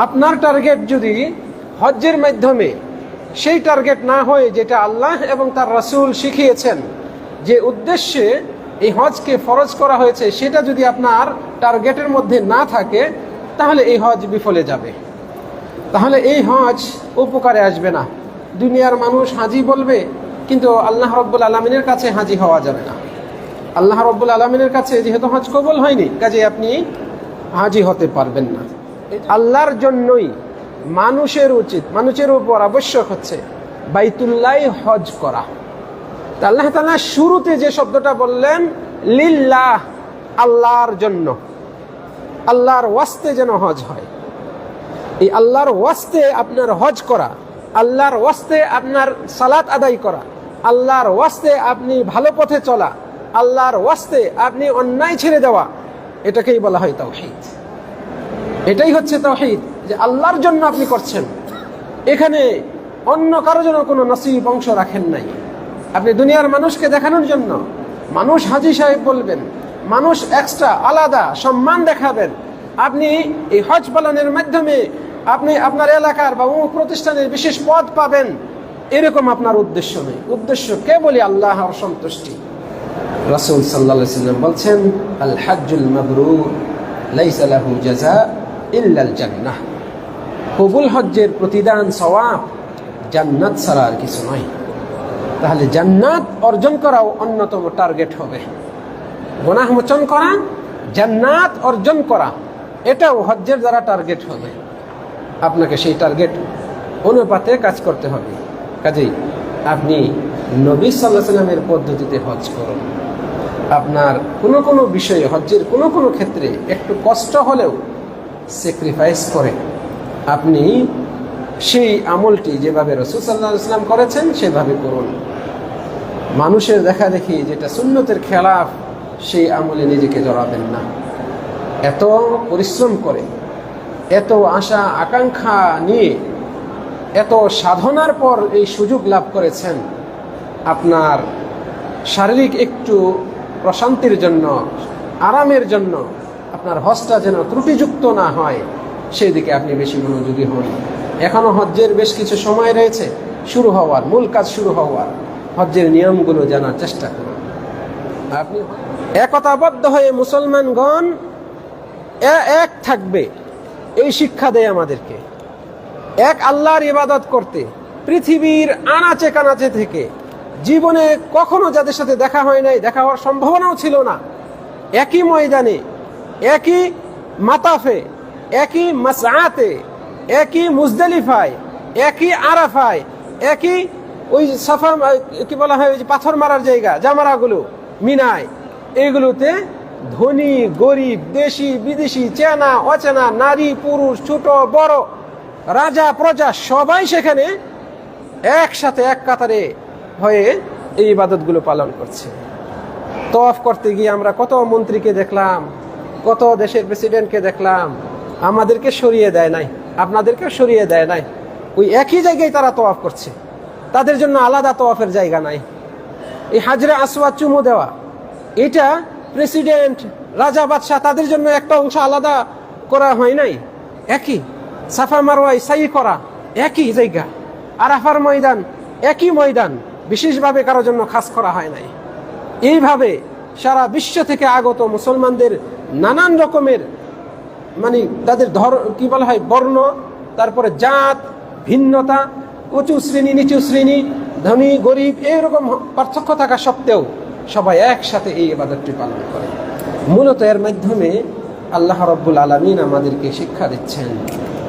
আপনার টার্গেট যদি হজ্জের মাধ্যমে সেই টার্গেট না হয়ে যেটা আল্লাহ এবং তার রাসূল শিখিয়েছেন, যে উদ্দেশ্যে এই হজকে ফরজ করা হয়েছে, সেটা যদি আপনার টার্গেটের মধ্যে না থাকে, তাহলে এই হজ বিফলে যাবে। তাহলে এই হজ উপকারে আসবে না। দুনিয়ার মানুষ হাজি বলবে, কিন্তু আল্লাহ রাব্বুল আলামিনের কাছে হাজি হওয়া যাবে না। আল্লাহ রাব্বুল আলামিনের কাছে যেহেতু হজ কবুল হয়নি, কাজে আপনি হাজি হতে পারবেন না। আল্লাহর জন্যই মানুষের উচিত, মানুষের উপর আবশ্যক হচ্ছে বাইতুল্লাহ হজ করা। তা আল্লাহ তাআলা শুরুতে যে শব্দটা বললেন, লিল্লাহ, আল্লাহর জন্য, আল্লাহর ওয়াস্তে যেন হজ হয়। এই আল্লাহর ওয়াস্তে আপনার হজ করা, আল্লাহর ওয়াস্তে আপনার সালাত আদায় করা, আল্লাহর ওয়াস্তে আপনি ভালো পথে চলা, আল্লাহর ওয়াস্তে আপনি অন্যায় ছেড়ে দেওয়া, এটাকেই বলা হয় তাওহীদ। এটাই হচ্ছে তাওহীদ, যে আল্লাহর জন্য আপনি করছেন। এখানে অন্য কারো জন্য কোনো নসিব অংশ রাখেন নাই। আপনি দুনিয়ার মানুষকে দেখানোর জন্য মানুষ হাজী সাহেব বলবেন, মানুষ এক্সট্রা আলাদা সম্মান দেখাবেন, আপনি এই হজ পালনের মাধ্যমে আপনি আপনার এলাকার বা অমুক প্রতিষ্ঠানের বিশেষ পদ পাবেন, এরকম আপনার উদ্দেশ্য নেই। উদ্দেশ্য কেবলই আল্লাহর সন্তুষ্টি। রাসূল সাল্লাল্লাহু আলাইহি ওয়াসাল্লাম বলছেন, আল হজ্জুল মাবরুর লাইসা লাহু জাযা ইল্লাল জান্নাহ। কবুল হজ্জের প্রতিদান সওয়াব জান্নাত ছাড়া আর কিছু নয়। তাহলে জান্নাত অর্জন করাও অন্যতম টার্গেট হবে। গুনাহ মোচন করা, জান্নাত অর্জন করা, এটাও হজ্জের দ্বারা টার্গেট হবে। আপনাকে সেই টার্গেট অনুপাতে কাজ করতে হবে। কাজেই আপনি নবী সাল্লাল্লাহু আলাইহি ওয়াসাল্লামের পদ্ধতিতে হজ করুন। আপনার কোনো কোনো বিষয়ে, হজ্জের কোনো কোনো ক্ষেত্রে একটু কষ্ট হলেও স্যাক্রিফাইস করে আপনি সেই আমলটি যেভাবে রাসূল সাল্লাল্লাহু আলাইহি ওয়াসাল্লাম করেছেন সেভাবে করুন। মানুষের দেখা দেখি যেটা সুন্নতের খেলাফ, সেই আমলে নিজেকে জড়াবেন না। এত পরিশ্রম করে, এত আশা আকাঙ্ক্ষা নিয়ে, এত সাধনার পর এই সুযোগ লাভ করেছেন, আপনার শারীরিক একটু প্রশান্তির জন্য, আরামের জন্য আপনার হজটা যেন ত্রুটিযুক্ত না হয়, সেই দিকে আপনি বেশি মনোযোগী হন। এখনো হজ্জের বেশ কিছু সময় রয়েছে শুরু হওয়ার, মূল কাজ শুরু হওয়ার। হজ্জের নিয়মগুলো জানার চেষ্টা করুন। আপনি একতাবদ্ধ হয়ে মুসলমানগণ এক থাকবে, এই শিক্ষা দেয় আমাদেরকে। এক আল্লাহর ইবাদত করতে পৃথিবীর আনাচে কানাচে থেকে, জীবনে কখনো যাদের সাথে দেখা হয় নাই, দেখা হওয়ার সম্ভাবনাও ছিল না, একই ময়দানে, একই মাতাফে, একই মাসআতে, একই মুজদালিফায়, একই আরাফায়, একই ওই সাফা কি বলা হয়, ওই যে পাথর মারার জায়গা, জামারাগুলো মিনায়, এইগুলোতে ধনী গরিব, দেশি বিদেশি, চেনা অচেনা, নারী পুরুষ, ছোট বড়, রাজা প্রজা, সবাই সেখানে একসাথে এক কাতারে হয়ে এই ইবাদতগুলো পালন করছে। তওয়াফ করতে গিয়ে আমরা কত মন্ত্রীকে দেখলাম, কত দেশের প্রেসিডেন্টকে দেখলাম, আমাদেরকে সরিয়ে দেয় নাই, আপনাদেরকে সরিয়ে দেয় নাই। ওই একই জায়গায় তারা তওয়াফ করছে, তাদের জন্য আলাদা তওয়াফের জায়গা নাই। এই হাজরে আসওয়াদ চুমু দেওয়া, এটা প্রেসিডেন্ট, রাজা বাদশাহ, তাদের জন্য একটা অংশ আলাদা করা হয় নাই। একই সাফা মারওয়ায় সাই করা, একই জায়গা, আরাফার ময়দান একই ময়দান, বিশেষভাবে কারোর জন্য খাস করা হয় নাই। এইভাবে সারা বিশ্ব থেকে আগত মুসলমানদের নানান রকমের, মানে তাদের কি বলা হয়, বর্ণ, তারপরে জাত, ভিন্নতা, উঁচু শ্রেণী নিচু শ্রেণী, ধনী গরিব, এরকম পার্থক্য থাকা সত্ত্বেও সবাই একসাথে এই ইবাদতটি পালন করে। মূলত এর মাধ্যমে আল্লাহ রাব্বুল আলামিন আমাদেরকে শিক্ষা দিচ্ছেন,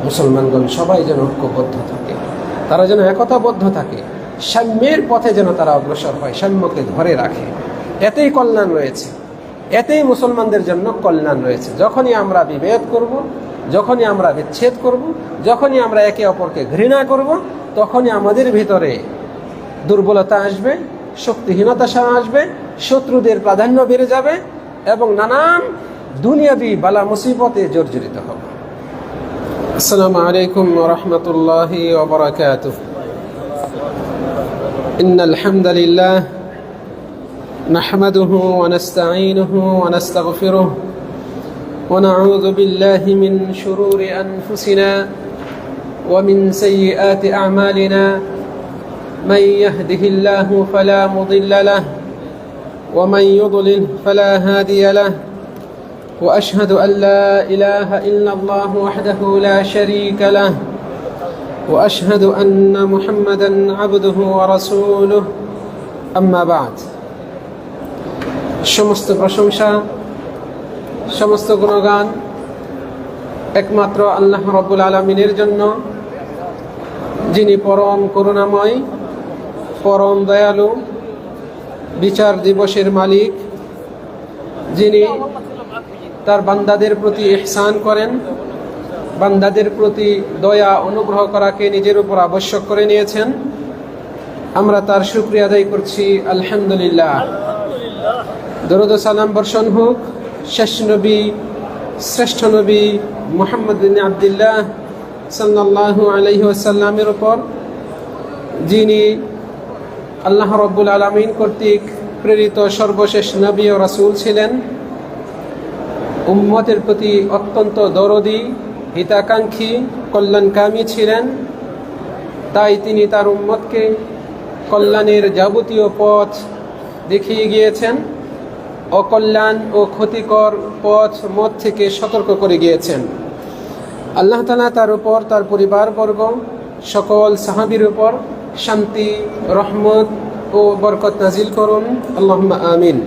মুসলমানগণ সবাই যেন ঐক্যবদ্ধ থাকে, তারা যেন একতাবদ্ধ থাকে, সাম্যের পথে যেন তারা অগ্রসর হয়, সাম্যকে ধরে রাখে। এতেই কল্যাণ রয়েছে, এতেই মুসলমানদের জন্য কল্যাণ রয়েছে। যখনই আমরা বিভেদ করব, যখনই আমরা বিচ্ছেদ করব, যখনই আমরা একে অপরকে ঘৃণা করব, তখনই আমাদের ভিতরে দুর্বলতা আসবে, শক্তিহীনতা আসবে, শত্রুদের প্রাধান্য বেড়ে যাবে এবং নানান দুনিয়াবি বালা মুসিবতে জর্জরিত হবে। আসসালামু আলাইকুম ওয়া রাহমাতুল্লাহি ওয়া বারাকাতুহু। ইন্নাল হামদালিল্লাহ নাহমাদুহু ওয়া নাস্তাঈনুহু ওয়া নাস্তাগফিরুহু ونعوذ بالله من شرور أنفسنا ومن سيئات أعمالنا من يهده الله فلا مضل له ومن يضلل فلا هادي له وأشهد أن لا إله إلا الله وحده لا شريك له وأشهد أن محمدا عبده ورسوله أما بعد সমস্ত প্রশংসা সমস্ত গুণগান একমাত্র আল্লাহ রাব্বুল আলামিনের জন্য, যিনি পরম করুণাময়, পরম দয়ালু, বিচার দিবসের মালিক, যিনি তার বান্দাদের প্রতি ইহসান করেন, বান্দাদের প্রতি দয়া অনুগ্রহ করাকে নিজের উপর আবশ্যক করে নিয়েছেন। আমরা তার শুকরিয়া আদায় করছি, আলহামদুলিল্লাহ। দরুদ ও সালাম বর্ষণ হোক শেষ নবী, শ্রেষ্ঠ নবী মুহাম্মদ বিন আব্দুল্লাহ সাল্লাল্লাহু আলাইহি ওয়াসাল্লামের উপর, যিনি আল্লাহ রাব্বুল আলামিন কর্তৃক প্রেরিত সর্বশেষ নবী ও রাসূল ছিলেন, উম্মতের প্রতি অত্যন্ত দরদী, হিতাকাঙ্ক্ষী, কল্যাণকামী ছিলেন। তাই তিনি তার উম্মতকে কল্যাণের যাবতীয় পথ দেখিয়ে গিয়েছেন, অকল্যাণ ও ক্ষতিকর পথ মত থেকে সতর্ক করে গিয়েছেন। আল্লাহ তাআলা তার উপর, তার পরিবারবর্গ, সকল সাহাবীর উপর শান্তি, রহমত ও বরকত নাজিল করুন, আল্লাহুম্মা আমিন।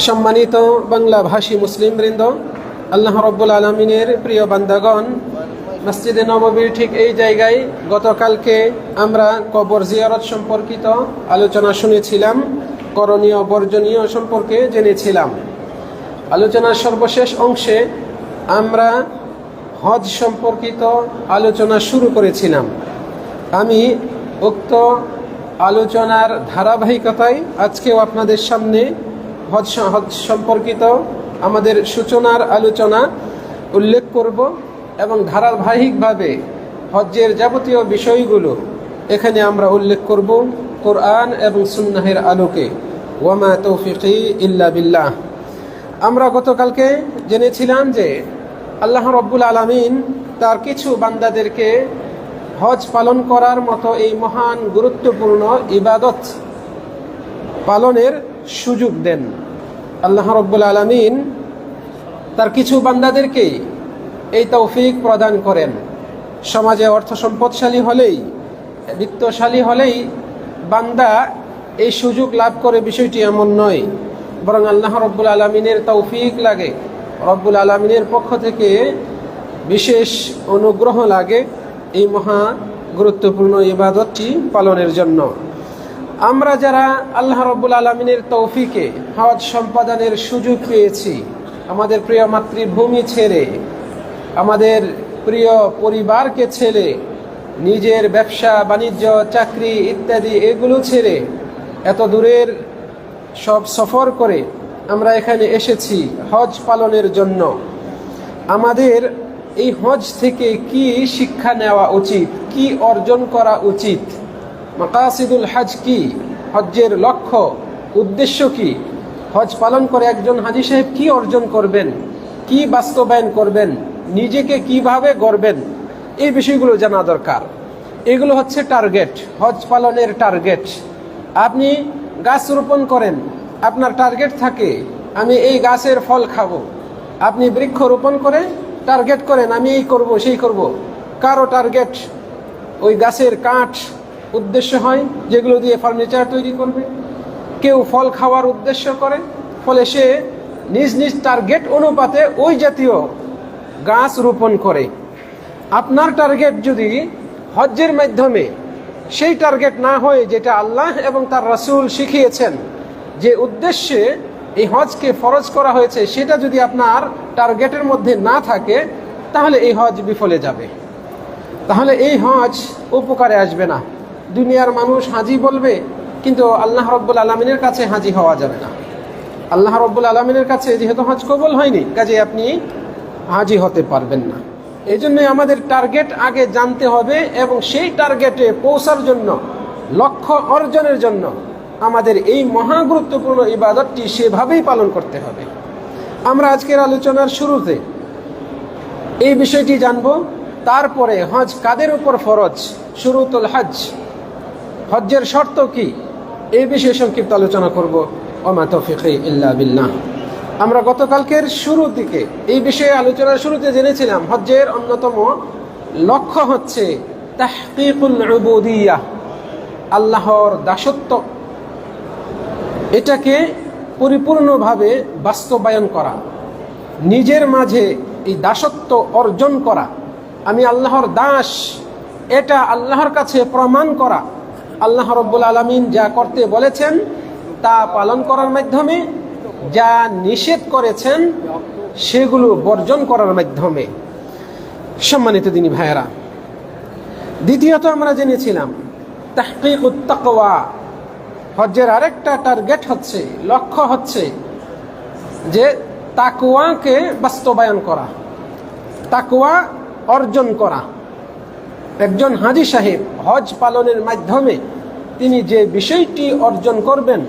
সম্মানিত বাংলা ভাষী মুসলিম বৃন্দ, আল্লাহ রাব্বুল আলামিনের প্রিয় বান্দাগণ, মসজিদে নববীর ঠিক এই জায়গায় গতকালকে আমরা কবর জিয়ারত সম্পর্কিত আলোচনা শুনেছিলাম, করণীয় বর্জনীয় সম্পর্কে জেনেছিলাম। আলোচনার সর্বশেষ অংশে আমরা হজ সম্পর্কিত আলোচনা শুরু করেছিলাম। আমি উক্ত আলোচনার ধারাবাহিকতায় আজকেও আপনাদের সামনে হজ সম্পর্কিত আমাদের সূচনার আলোচনা উল্লেখ করব এবং ধারাবাহিকভাবে হজ্জের যাবতীয় বিষয়গুলো এখানে আমরা উল্লেখ করব কোরআন এবং সুন্নাহের আলোকে। ওয়ামা তৌফিকি ইল্লা বিল্লাহ। আমরা গতকালকে জেনেছিলাম যে আল্লাহ রাব্বুল আলামিন তার কিছু বান্দাদেরকে হজ পালন করার মতো এই মহান গুরুত্বপূর্ণ ইবাদত পালনের সুযোগ দেন। আল্লাহ রাব্বুল আলামিন তার কিছু বান্দাদেরকে এই তৌফিক প্রদান করেন। সমাজে অর্থ সম্পদশালী হলেই, বিত্তশালী হলেই বান্দা এই সুযোগ লাভ করে, বিষয়টি এমন নয়, বরং আল্লাহ রাব্বুল আলামিনের তৌফিক লাগে, রব্বুল আলামিনের পক্ষ থেকে বিশেষ অনুগ্রহ লাগে এই মহা গুরুত্বপূর্ণ ইবাদতটি পালনের জন্য। আমরা যারা আল্লাহ রাব্বুল আলামিনের তৌফিকে হজ সম্পাদনের সুযোগ পেয়েছি, আমাদের প্রিয় মাতৃভূমি ছেড়ে, আমাদের প্রিয় পরিবারকে ছেড়ে, নিজের ব্যবসা বাণিজ্য চাকরি ইত্যাদি এগুলো ছেড়ে এত দূরের সব সফর করে আমরা এখানে এসেছি হজ পালনের জন্য। আমাদের এই হজ থেকে কি শিক্ষা নেওয়া উচিত, কি অর্জন করা উচিত, মাকাসিদুল হজ কি, হজ্জের লক্ষ্য উদ্দেশ্য কি, হজ পালন করে একজন হাজী সাহেব কি অর্জন করবেন, কি বাস্তবায়ন করবেন, নিজেকে কিভাবে গড়বেন, এই বিষয়গুলো জানা দরকার। এগুলো হচ্ছে টার্গেট, হজ পালনের টার্গেট। আপনি গাছ রোপণ করেন, আপনার টার্গেট থাকে আমি এই গাছের ফল খাবো। আপনি বৃক্ষ রোপণ করে টার্গেট করেন আমি এই করব সেই করব। কারো টার্গেট ওই গাছের কাঠ উদ্দেশ্য হয়, যেগুলো দিয়ে ফার্নিচার তৈরি করবে। কেউ ফল খাওয়ার উদ্দেশ্য করে, ফলে সে নিজ নিজ টার্গেট অনুপাতে ওই জাতীয় গাছ রোপণ করে। আপনার টার্গেট যদি হজ্জের মাধ্যমে সেই টার্গেট না হয়ে, যেটা আল্লাহ এবং তার রাসূল শিখিয়েছেন, যে উদ্দেশ্যে এই হজকে ফরজ করা হয়েছে, সেটা যদি আপনার টার্গেটের মধ্যে না থাকে, তাহলে এই হজ বিফলে যাবে, তাহলে এই হজ উপকারে আসবে না। দুনিয়ার মানুষ হাজি বলবে, কিন্তু আল্লাহ রাব্বুল আলামিনের কাছে হাজি হওয়া যাবে না। আল্লাহ রাব্বুল আলামিনের কাছে যেহেতু হজ কবুল হয়নি, কাজে আপনি হাজি হতে পারবেন না। এই জন্য আমাদের টার্গেট আগে জানতে হবে এবং সেই টার্গেটে পৌঁছার জন্য, লক্ষ্য অর্জনের জন্য আমাদের এই মহা গুরুত্বপূর্ণ ইবাদতটি সেভাবেই পালন করতে হবে। আমরা আজকের আলোচনার শুরুতে এই বিষয়টি জানব, তারপরে হজ কাদের উপর ফরজ, শুরুতুল হজ, হজ্জের শর্ত কি, এই বিষয়ে সংক্ষিপ্ত আলোচনা করব। ওমা তৌফিকি ইল্লা বিল্লাহ। আমরা গতকালকের শুরুর দিকে এই বিষয়ে আলোচনার শুরুতে জেনেছিলাম হজ্জের অন্যতম লক্ষ্য হচ্ছে তাহকিকুল উবুদিয়্যাহ, আল্লাহর দাসত্ব, এটাকে পরিপূর্ণভাবে বাস্তবায়ন করা, নিজের মাঝে এই দাসত্ব অর্জন করা, আমি আল্লাহর দাস, এটা আল্লাহর কাছে প্রমাণ করা, আল্লাহ রাব্বুল আলামিন যা করতে বলেছেন তা পালন করার মাধ্যমে, যা নিষেধ করেছেন সেগুলো বর্জন করার মাধ্যমে। সম্মানিত দিনী ভাইয়েরা, দ্বিতীয়ত আমরা জেনেছিলাম তাহকিকুত তাকওয়া, হজ্জের আরেকটা টার্গেট হচ্ছে, লক্ষ্য হচ্ছে যে তাকওয়াকে বাস্তবায়ন করা, তাকওয়া অর্জন করা। একজন হাজী সাহেব হজ পালনের মাধ্যমে তিনি যে বিষয়টি অর্জন করবেন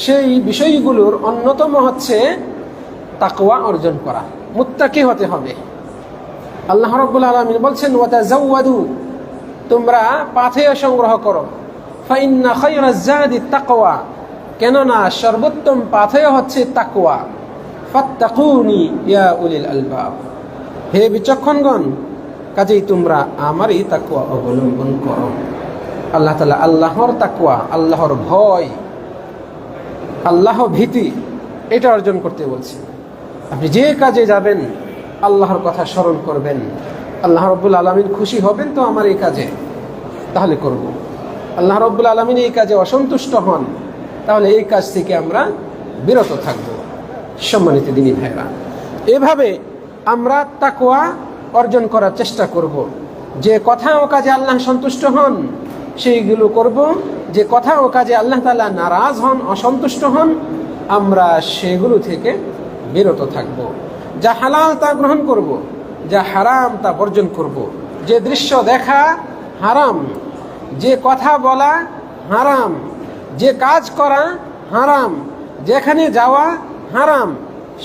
সেই বিষয়গুলোর অন্যতম হচ্ছে তাকওয়া অর্জন করা, মুত্তাকি হতে হবে। আল্লাহ রাব্বুল আলামিন বলছেন ওয়াতাজাওয়াদু, তোমরা পাথেয় সংগ্রহ করো, ফাইন্না খায়রাজ যাদিত তাকওয়া, কেননা সর্বোত্তম পাথেয় হচ্ছে তাকওয়া। ফাত্তাকুনি ইয়া উলিল আলবাব, হে বিচক্ষণগণ, কাজেই তোমরা আমারই তাকওয়া অবলম্বন করো। আল্লাহ তাআলা আল্লাহর তাকওয়া, আল্লাহর ভয়, আল্লাহ ভীতি, এটা অর্জন করতে বলছে। আপনি যে কাজে যাবেন আল্লাহর কথা স্মরণ করবেন, আল্লাহ রাব্বুল আলামিন খুশি হবেন তো আমার এই কাজে, তাহলে করব। আল্লাহ রাব্বুল আলামিন এই কাজে অসন্তুষ্ট হন, তাহলে এই কাজ থেকে আমরা বিরত থাকব। সম্মানিত দিনী ভাইরা, এভাবে আমরা তাকওয়া অর্জন করার চেষ্টা করব। যে কথা ও কাজে আল্লাহ সন্তুষ্ট হন সেইগুলো করব, যে কথা ও কাজে আল্লাহ তাআলা নারাজ হন, অসন্তুষ্ট হন, আমরা সেগুলো থেকে বিরত থাকব। যা হালাল তা গ্রহণ করব, যা হারাম তা বর্জন করব। যে দৃশ্য দেখা হারাম, যে কথা বলা হারাম, যে কাজ করা হারাম, যেখানে যাওয়া হারাম,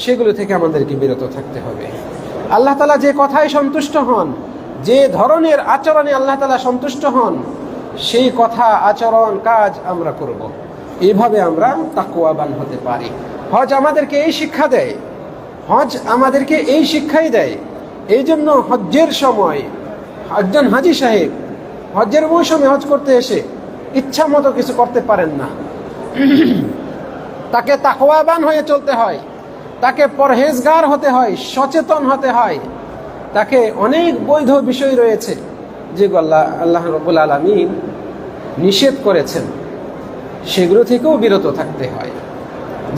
সেগুলো থেকে আমাদেরকে বিরত থাকতে হবে। আল্লাহ তাআলা যে কথায় সন্তুষ্ট হন, যে ধরনের আচরণে আল্লাহ তাআলা সন্তুষ্ট হন, সেই কথা, আচরণ, কাজ আমরা করব। এইভাবে আমরা তাকওয়াবান হতে পারি। হজ আমাদেরকে এই শিক্ষা দেয়, হজ আমাদেরকে এই শিক্ষাই দেয়। এই জন্য হজ্জের সময় একজন হাজী সাহেব হজ্জের মৌসুমে হজ করতে এসে ইচ্ছা মতো কিছু করতে পারেন না। তাকে তাকওয়াবান হয়ে চলতে হয়, তাকে পরহেজগার হতে হয়, সচেতন হতে হয়। তাকে অনেক বৈধ বিষয় রয়েছে যেগুলো আল্লাহ রাব্বুল আলামিন নিষেধ করেছেন, সেগুলো থেকেও বিরত থাকতে হয়,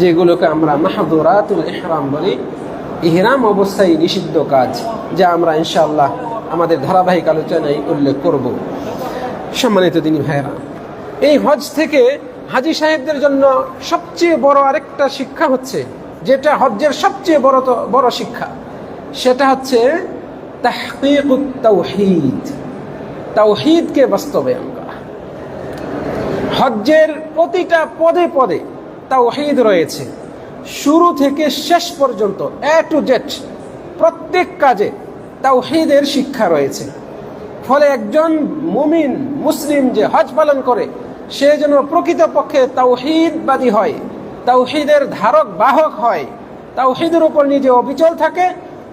যেগুলোকে আমরা মাহদুরাতুল ইহরাম বলি। ইহরাম অবস্থায় নিষিদ্ধ কাজ, যা আমরা ইনশাআল্লাহ আমাদের ধারাবাহিক আলোচনায় উল্লেখ করব। সম্মানিত দিনী ভাইয়েরা, এই হজ থেকে হাজী সাহেবদের জন্য সবচেয়ে বড় আরেকটা শিক্ষা হচ্ছে, যেটা হজ্জের সবচেয়ে বড় শিক্ষা, সেটা হচ্ছে তাহকিকুত তাওহীদ, তাওহীদকে বাস্তবায়ন করা। হজ্জের প্রতিটা পদে পদে তাওহীদ রয়েছে, শুরু থেকে শেষ পর্যন্ত এ টু জেড প্রত্যেক কাজে তাওহীদের শিক্ষা রয়েছে। ফলে একজন মুমিন মুসলিম যে হজ পালন করে, সে যেন প্রকৃতপক্ষে তাওহীদবাদী হয়, তাওহীদের ধারক বাহক হয়, তাওহীদের উপর নিজে অবিচল থাকে,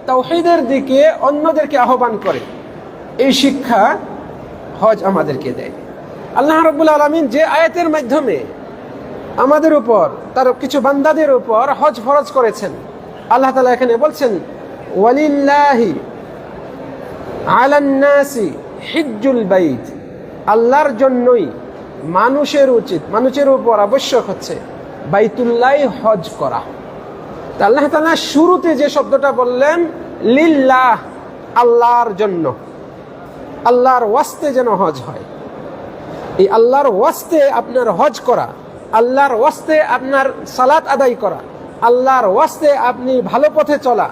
তাওহীদের দিকে অন্যদেরকে আহ্বান করে। এই শিক্ষা হজ আমাদেরকে দেয়। আল্লাহ রাব্বুল আলামিন যে আয়াতের মাধ্যমে আমাদের উপর, তার কিছু বান্দাদের উপর হজ ফরজ করেছেন, আল্লাহ তাআলা এখানে বলছেন ওয়ালিল্লাহি আলান নাসি হিজ্জুল বাইত, আল্লাহর জন্যই মানুষের উচিত, মানুষের উপর আবশ্যক হচ্ছে বাইতুল্লাহ হজ করা। তা আল্লাহ তাআলা শুরুতে যে শব্দটা বললেন লিল্লাহ, আল্লাহর জন্য, আল্লাহর ওয়াস্তে যেন হজ হয়। এই আল্লাহর ওয়াস্তে আপনার হজ করা, আল্লাহর ওয়াস্তে আপনার সালাত আদায় করা, আল্লাহর ওয়াস্তে আপনি ভালো পথে চলা,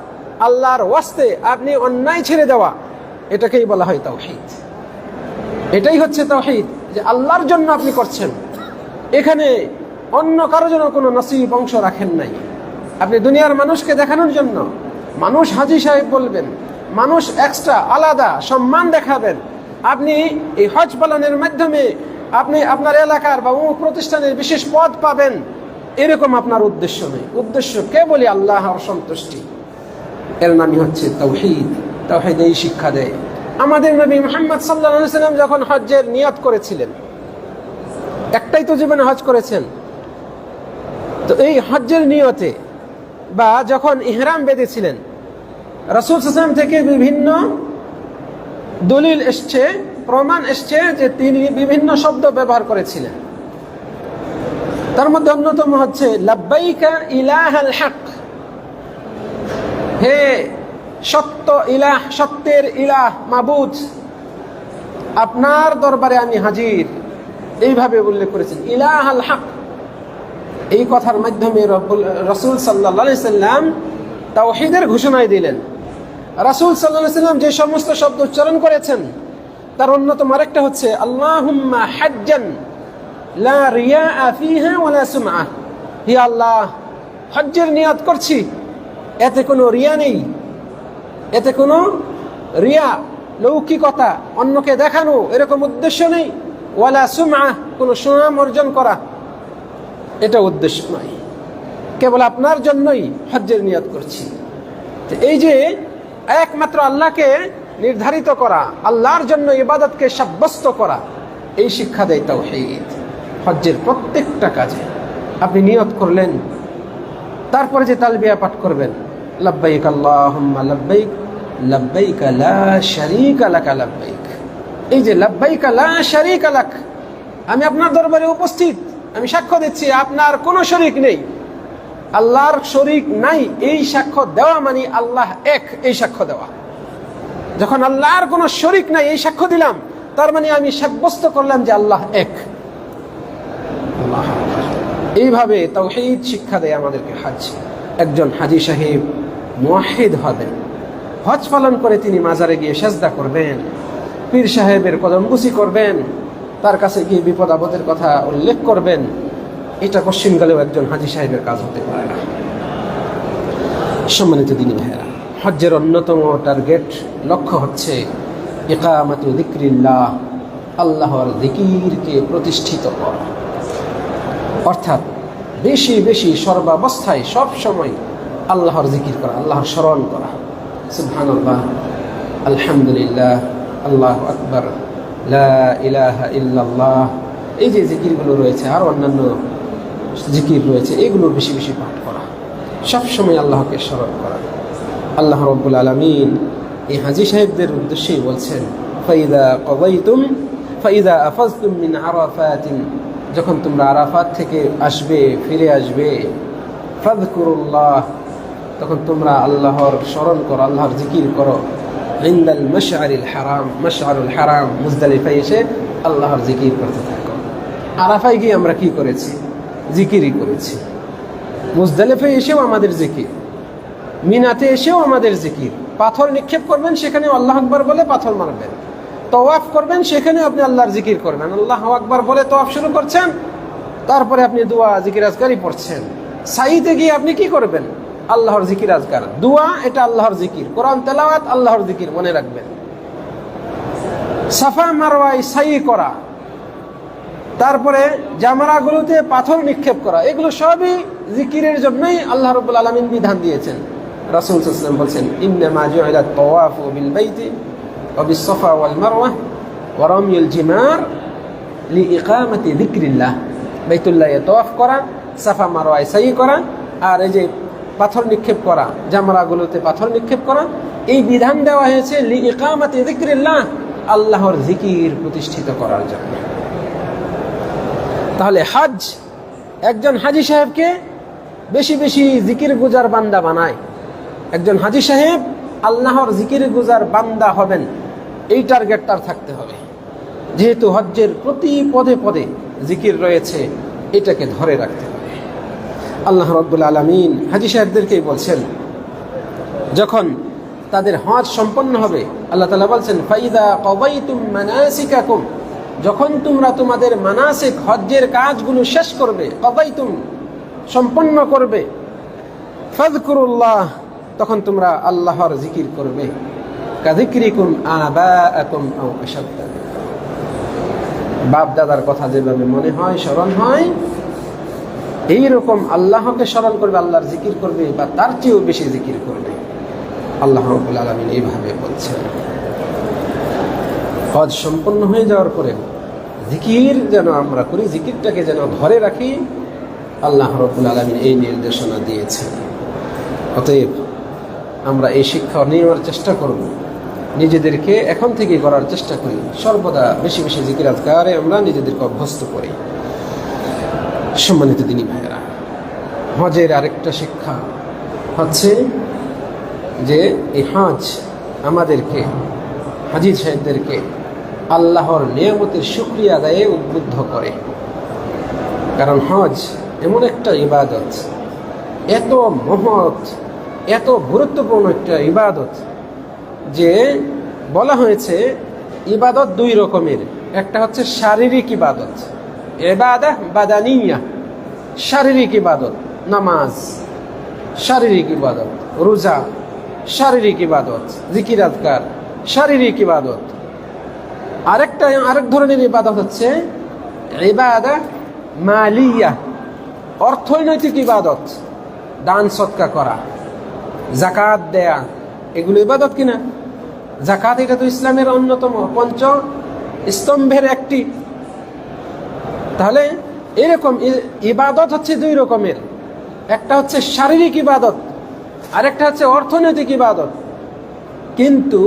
আল্লাহর ওয়াস্তে আপনি অন্যায় ছেড়ে দেওয়া, এটাকেই বলা হয় তাওহীদ। এটাই হচ্ছে তাওহীদ, যে আল্লাহর জন্য আপনি করছেন, এখানে অন্য কারো জন্য কোনো নসিব অংশ রাখেন নাই। আপনি দুনিয়ার মানুষকে দেখানোর জন্য মানুষ হাজী সাহেব বলবেন, মানুষ এক্সট্রা আলাদা সম্মান দেখাবেন, আপনি এই হজ পালনের মাধ্যমে আপনি আপনার এলাকার বা অমুক প্রতিষ্ঠানের বিশেষ পদ পাবেন, এরকম আপনার উদ্দেশ্য নেই। উদ্দেশ্য কেবলই আল্লাহর সন্তুষ্টি। এর নামই হচ্ছে তাওহীদ। তাওহীদ এই শিক্ষা দেয়। আমাদের নবী মুহাম্মদ সাল্লাল্লাহু আলাইহি ওয়াসাল্লাম যখন হজ্জের নিয়ত করেছিলেন, একটাই তো জীবনে হজ করেছেন, তো এই হজ্জের নিয়তে বা যখন ইহরাম বেঁধেছিলেন, রাসূল সাল্লাল্লাহু আলাইহি ওয়াসাল্লাম থেকে বিভিন্ন দলিল এসছে, প্রমাণ এসছে যে তিনি বিভিন্ন শব্দ ব্যবহার করেছিলেন। তার মধ্যে অন্যতম হচ্ছে লাব্বাইকা ইলাহাল হক, হে সত্য ইলাহ, সত্যের ইলাহ মাবুদ, আপনার দরবারে আমি হাজির, এইভাবে উল্লেখ করেছেন ইলাহাল হক। এই কথার মাধ্যমে রাসূল সাল্লাল্লাহু আলাইহি সাল্লাম তাওহীদের ঘোষণায় দিলেন। রাসূল সাল্লাল্লাহু আলাইহি সাল্লাম যে সমস্ত শব্দ উচ্চারণ করেছেন তার অন্যতম আরেকটা হচ্ছে আল্লাহুম্মা হাজ্জান লা রিয়াআ ফিহা ওয়ালা সুমআ, হে আল্লাহ, হজ্জের নিয়ত করছি, এতে কোনো রিয়া নেই, এতে কোনো রিয়া লৌকিকতা, অন্যকে দেখানো এরকম উদ্দেশ্য নেই, ওয়ালা সুমআ, কোনো সুনাম অর্জন করা এটা উদ্দেশ্য নয়, কেবল আপনার জন্যই হজ্জের নিয়ত করছি। এই যে একমাত্র আল্লাহকে নির্ধারিত করা, আল্লাহর জন্য ইবাদতকে সাব্যস্ত করা, এই শিক্ষা দেয় তাওহীদ। হজ্জের প্রত্যেকটা কাজে আপনি নিয়ত করলেন, তারপরে যে তালবিয়া পাঠ করবেন, লাব্বাইক আল্লাহুম্মা লাব্বাইক লাব্বাইক লা শারীকা লাকা লাব্বাইক, এই যে লাব্বাইক লা শারীকা লাক, আমি আপনার দরবারে উপস্থিত, আমি সাক্ষ্য দিচ্ছি আপনার কোনো শরীক নেই, আল্লাহর শরীক নাই, এই সাক্ষ্য দেওয়া মানে আল্লাহ এক, এই সাক্ষ্য দেওয়া। যখন আল্লাহর কোনো শরীক নাই এই সাক্ষ্য দিলাম, তার মানে আমি সাব্যস্ত করলাম যে আল্লাহ এক। এইভাবে তাওহীদ শিক্ষা দেয় আমাদেরকে হজ। একজন হাজী সাহেব মুওয়াহ্হিদ হবেন, হজ পালন করে তিনি মাজারে গিয়ে সেজদা করবেন, পীর সাহেবের কদমবুসি করবেন, তার কাছে গিয়ে বিপদ আপদের কথা উল্লেখ করবেন, এটা পশ্চিমকালেও একজন হাজী সাহেবের কাজ হতে পারে না। সম্মানিত দিনী ভাইয়েরা, হজ্জের অন্যতম টার্গেট, লক্ষ্য হচ্ছে ইকামাতু যিকরিল্লাহ, আল্লাহর যিকিরকে প্রতিষ্ঠিত করা, অর্থাৎ বেশি বেশি সর্বাবস্থায় সব সময় আল্লাহর যিকির করা, আল্লাহর স্মরণ করা। সুবহানাল্লাহ, আলহামদুলিল্লাহ, আল্লাহু আকবার, লা ইলাহা ইল্লাল্লাহ, এই যে যিকিরগুলো রয়েছে, আর অন্যান্য যিকির রয়েছে, এগুলো বেশি বেশি পাঠ করা, সব সময় আল্লাহকে স্মরণ করা। আল্লাহ রাব্বুল আলামিন এই হাজী সাহেবদের উদ্দেশ্যেই বলছেন, ফাইদা আফাজতুম মিন আরাফাতিন, যখন তোমরা আরাফাত থেকে আসবে, ফিরে আসবে, ফাযকুরুল্লাহ, তখন তোমরা আল্লাহর স্মরণ করো, আল্লাহর যিকির করো, ইনদাল মাশআরিল হারাম, মাশআরুল হারাম, মুজদালিফায় এসে আল্লাহর যিকির করতে থাকো। আরাফায় গিয়ে আমরা কি করেছি? যিকিরই করেছি। মুজদালিফায় এসেও আমাদের যিকির, মিনাতে এসেও আমাদের যিকির। পাথর নিক্ষেপ করবেন, সেখানে আল্লাহ আকবার বলে পাথর মারবেন। তওয়াফ করবেন, সেখানে আপনি আল্লাহর যিকির করবেন, আল্লাহু আকবার বলে তওয়াফ শুরু করছেন, তারপরে আপনি দোয়া জিকির আজকারই পড়ছেন। সাইতে গিয়ে আপনি কি করবেন? আল্লাহর জিকির আজকার, দোয়া এটা আল্লাহর জিকির, কোরআন তেলাওয়াত আল্লাহর জিকির, মনে রাখবেন। সাফা মারওয়ায় সাই করা, তারপরে জামারাগুলোতে পাথর নিক্ষেপ করা, এগুলো সবই জিকিরের জন্যই আল্লাহ রাব্বুল আলামিন বিধান দিয়েছেন। রাসূল সাল্লাল্লাহু আলাইহি ওয়াসাল্লাম বলেন, ইন্নামা জুইলা তাওয়াফু বিল বাইতি ওয়া বিস সাফা ওয়াল মারওয়া ওয়া রামিয়ুল জিমার লিইকামাতি যিকরিল্লাহ। বাইতুল্লাহে তাওয়াফ করা, সাফা মারওয়ায় সাই করা, আর এই যে পাথর নিক্ষেপ করা, জামরাগুলোতে পাথর নিক্ষেপ করা, এই বিধান দেওয়া হয়েছে লিইকামাতি যিকরিল্লাহ, আল্লাহর জিকির প্রতিষ্ঠিত করার জন্য। তাহলে হজ একজন হাজী সাহেবকে বেশি বেশি জিকির গুজার বান্দা বানায়। একজন হাজী সাহেব আল্লাহর জিকির গুজার বান্দা হবেন, এই টার্গেট তার থাকতে হবে। যেহেতু হজ্জের প্রতি পদে পদে জিকির রয়েছে, এটাকে ধরে রাখতে হবে। আল্লাহ রাব্বুল আলামিন হাজী সাহেবদেরকেই বলছেন, যখন তাদের হজ সম্পন্ন হবে, আল্লাহ তাআলা বলছেন, ফাইদা কাদাইতুম মানাসিকাকুম, যখন তোমরা তোমাদের মানাসিক হজ্জের কাজগুলো শেষ করবে, কাদাইতুম সম্পন্ন করবে, ফাযকুরুল্লাহ, তখন তোমরা আল্লাহর জিকির করবে। কাযিকরিকুম আবাআকুম আও আশাদ্দা, বাপ দাদার কথা যেভাবে মনে হয়, স্মরণ হয়, এইরকম আল্লাহকে স্মরণ করবে, আল্লাহর জিকির করবে, বা তার চেয়েও বেশি জিকির করবে। আল্লাহ রাব্বুল আলামিন এইভাবে বলছেন। হজ সম্পন্ন হয়ে যাওয়ার পরে জিকির যেন আমরা করি, জিকিরটাকে যেন ধরে রাখি, আল্লাহ রাব্বুল আলামিন এই নির্দেশনা দিয়েছেন। অতএব আমরা এই শিক্ষা নেওয়ার চেষ্টা করব, নিজেদেরকে এখন থেকে করার চেষ্টা করি, সর্বদা বেশি বেশি জিকির আজকারে আমরা নিজেদেরকে অভ্যস্ত করি। সম্মানিত দিনী ভাইয়েরা, হজের আরেকটা শিক্ষা হচ্ছে যে এই হজ আমাদেরকে, হাজী সাহেবদেরকে আল্লাহর নিয়ামতের শুকরিয়া আদায়ে উদ্বুদ্ধ করে। কারণ হজ এমন একটা ইবাদত, এত মহৎ, এত গুরুত্বপূর্ণ একটা ইবাদত, যে বলা হয়েছে ইবাদত দুই রকমের। একটা হচ্ছে শারীরিক ইবাদত, ইবাদাহ বাদানিয়া, শারীরিক ইবাদত, নামাজ শারীরিক ইবাদত, রোজা শারীরিক ইবাদত, জিকির আজকার শারীরিক ইবাদত। আরেক ধরনের ইবাদত হচ্ছে ইবাদাহ মালিয়া, অর্থনৈতিক ইবাদত, দান সৎকা করা, যাকাত দেয়া, এগুলো ইবাদত কিনা? যাকাত এটা তো ইসলামের অন্যতম পঞ্চ স্তম্ভের একটি। তাহলে এরকম ইবাদত হচ্ছে দুই রকমের, একটা হচ্ছে শারীরিক ইবাদত, আরেকটা হচ্ছে অর্থনৈতিক ইবাদত। কিন্তু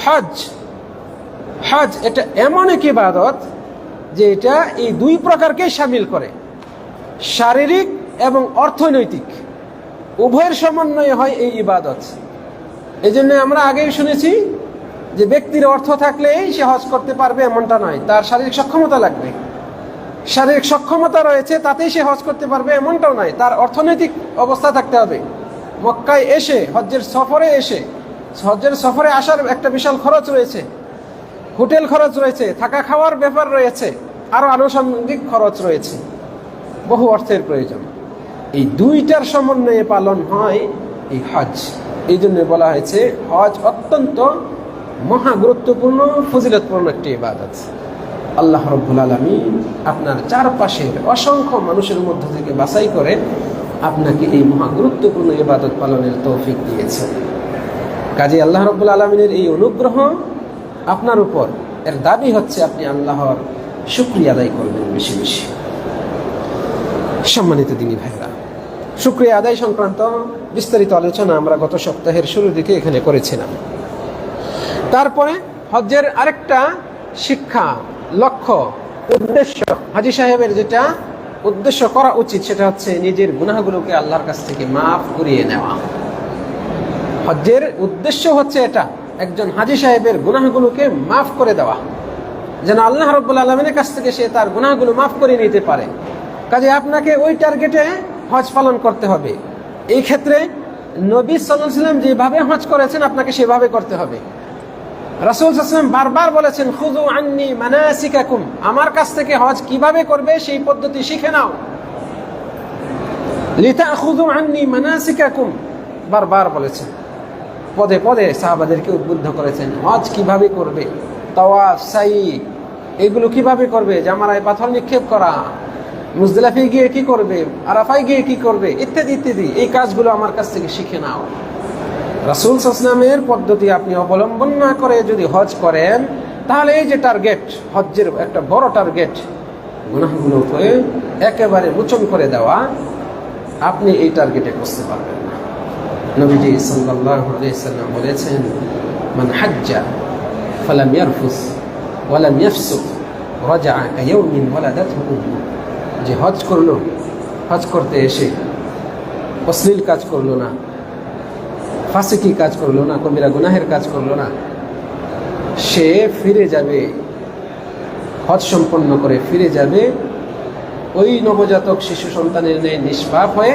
হজ এটা এমন এক ইবাদত যে এটা এই দুই প্রকারকেই শামিল করে, শারীরিক এবং অর্থনৈতিক উভয়ের সমন্বয়ে হয় এই ইবাদত। এই জন্য আমরা আগেই শুনেছি যে ব্যক্তির অর্থ থাকলেই সে হজ করতে পারবে এমনটা নয়, তার শারীরিক সক্ষমতা লাগবে। শারীরিক সক্ষমতা রয়েছে তাতেই সে হজ করতে পারবে এমনটাও নয়, তার অর্থনৈতিক অবস্থা থাকতে হবে। মক্কায় এসে হজ্জের সফরে আসার একটা বিশাল খরচ রয়েছে, হোটেল খরচ রয়েছে, থাকা খাওয়ার ব্যাপার রয়েছে, আরো আনুষঙ্গিক খরচ রয়েছে, বহু অর্থের প্রয়োজন। এই দুইটার সমন্বয়ে পালন হয় এই হজ। এই জন্য বলা হয়েছে হজ অত্যন্ত মহা গুরুত্বপূর্ণ, ফজিলতপূর্ণ একটি ইবাদত। আল্লাহ রাব্বুল আলামিন আপনার চারপাশের অসংখ্য মানুষের মধ্য থেকে বাছাই করে আপনাকে এই মহা গুরুত্বপূর্ণ ইবাদত পালনের তৌফিক দিয়েছেন। কাজে আল্লাহ রাব্বুল আলামিনের এই অনুগ্রহ আপনার উপর, এর দাবি হচ্ছে আপনি আল্লাহর শুকরিয়া আদায় করবেন বেশি বেশি। সম্মানিত দিনী ভাইরা, শুকরিয়া আদায় সংক্রান্ত বিস্তারিত আলোচনা আমরা গত সপ্তাহের শুরুর দিকে এখানে করেছিলাম। তারপরে হজ্জের আরেকটা শিক্ষা, লক্ষ্য, উদ্দেশ্য, হাজী সাহেবের যেটা উদ্দেশ্য করা উচিত সেটা হচ্ছে নিজের গুনাহগুলোকে আল্লাহর কাছ থেকে মাফ করিয়ে নেওয়া। হজ্জের উদ্দেশ্য হচ্ছে এটা, একজন হাজী সাহেবের গুনাহগুলোকে মাফ করে দেওয়া, যেন আল্লাহ রাব্বুল আলামিনের কাছ থেকে সে তার গুনাহগুলো মাফ করে নিতে পারে। কাজে আপনাকে ওই টার্গেটে হজ পালন করতে হবে। এই ক্ষেত্রে নবী সাল্লাল্লাহু আলাইহি ওয়াসাল্লাম যেভাবে হজ করেছেন আপনাকে সেভাবে করতে হবে। রাসূল সাল্লাল্লাহু আলাইহি ওয়াসাল্লাম বারবার বলেছেন, খুযু আন্নী মানাসিকাকুম, আমার কাছ থেকে হজ কিভাবে করবে সেই পদ্ধতি শিখে নাও। লিতাখুযু আন্নী মানাসিকাকুম, বারবার বলেছেন, পদে পদে সাহাবাদেরকে উদ্বুদ্ধ করেছেন হজ কিভাবে করবে, তাওয়াফ, সাই, এগুলো কিভাবে করবে, জামারায় পাথর নিক্ষেপ করা, মুজদালিফায় গিয়ে কি করবে, আরাফায় গিয়ে কি করবে, ইত্যাদি ইত্যাদি, এই কাজগুলো আমার কাছ থেকে শিখে নাও। রাসূল সাল্লাল্লাহু আলাইহি ওয়াসাল্লামের পদ্ধতি আপনি অবলম্বন না করে যদি হজ করেন, তাহলে এই যে টার্গেট, হজ্জের একটা বড় টার্গেট, গুনাহগুলোকে একেবারে মোচন করে দেওয়া, আপনি এই টার্গেটে পৌঁছতে পারবেন না। নবীজি সাল্লাল্লাহু আলাইহি ওয়াসাল্লাম বলেছেন, মান হাজ্জা ফালাম ইয়ারফুস ওয়ালাম ইয়াফসুক রাজা'a কায়াউমিন ওয়ালাদাতহু উম্মুহু, যে হজ করলো, হজ করতে এসে অশ্লীল কাজ করলো না, ফাসিকি কাজ করলো না, কবিরা গুনাহের কাজ করলো না, সে ফিরে যাবে, হজ সম্পন্ন করে ফিরে যাবে ওই নবজাতক শিশু সন্তানের ন্যায় নিষ্পাপ হয়ে,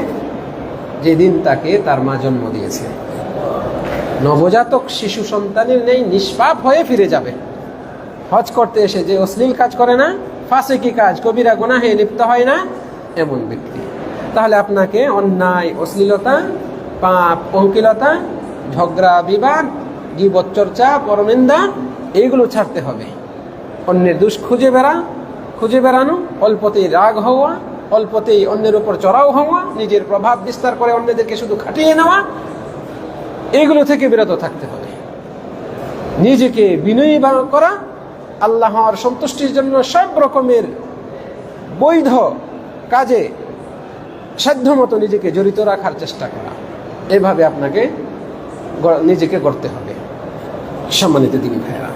যেদিন তাকে তার মা জন্ম দিয়েছে। নবজাতক শিশু সন্তানের ন্যায় নিষ্পাপ হয়ে ফিরে যাবে হজ করতে এসে, যে অশ্লীল কাজ করে না, ফাসিকি কাজ, কবিরা গুনাহে লিপ্ত হয় না, এমন ব্যক্তি। তাহলে আপনাকে অন্যায়, অশ্লীলতা পাপ, পঙ্কিলতা, ঝগড়া বিবাদ, গীবত চর্চা, পরনিন্দা, এইগুলো ছাড়তে হবে। অন্যের দোষ খুঁজে বেড়ানো, অল্পতেই রাগ হওয়া, অল্পতেই অন্যের উপর চড়াও হওয়া, নিজের প্রভাব বিস্তার করে অন্যদেরকে শুধু খাটিয়ে নেওয়া, এইগুলো থেকে বিরত থাকতে হবে। নিজেকে বিনয়ী করা, আল্লাহর সন্তুষ্টির জন্য সব রকমের বৈধ কাজে সাধ্যমতো নিজেকে জড়িত রাখার চেষ্টা করা, এভাবে আপনাকে নিজেকে গড়তে হবে। সম্মানিত দিনী ভাইরা,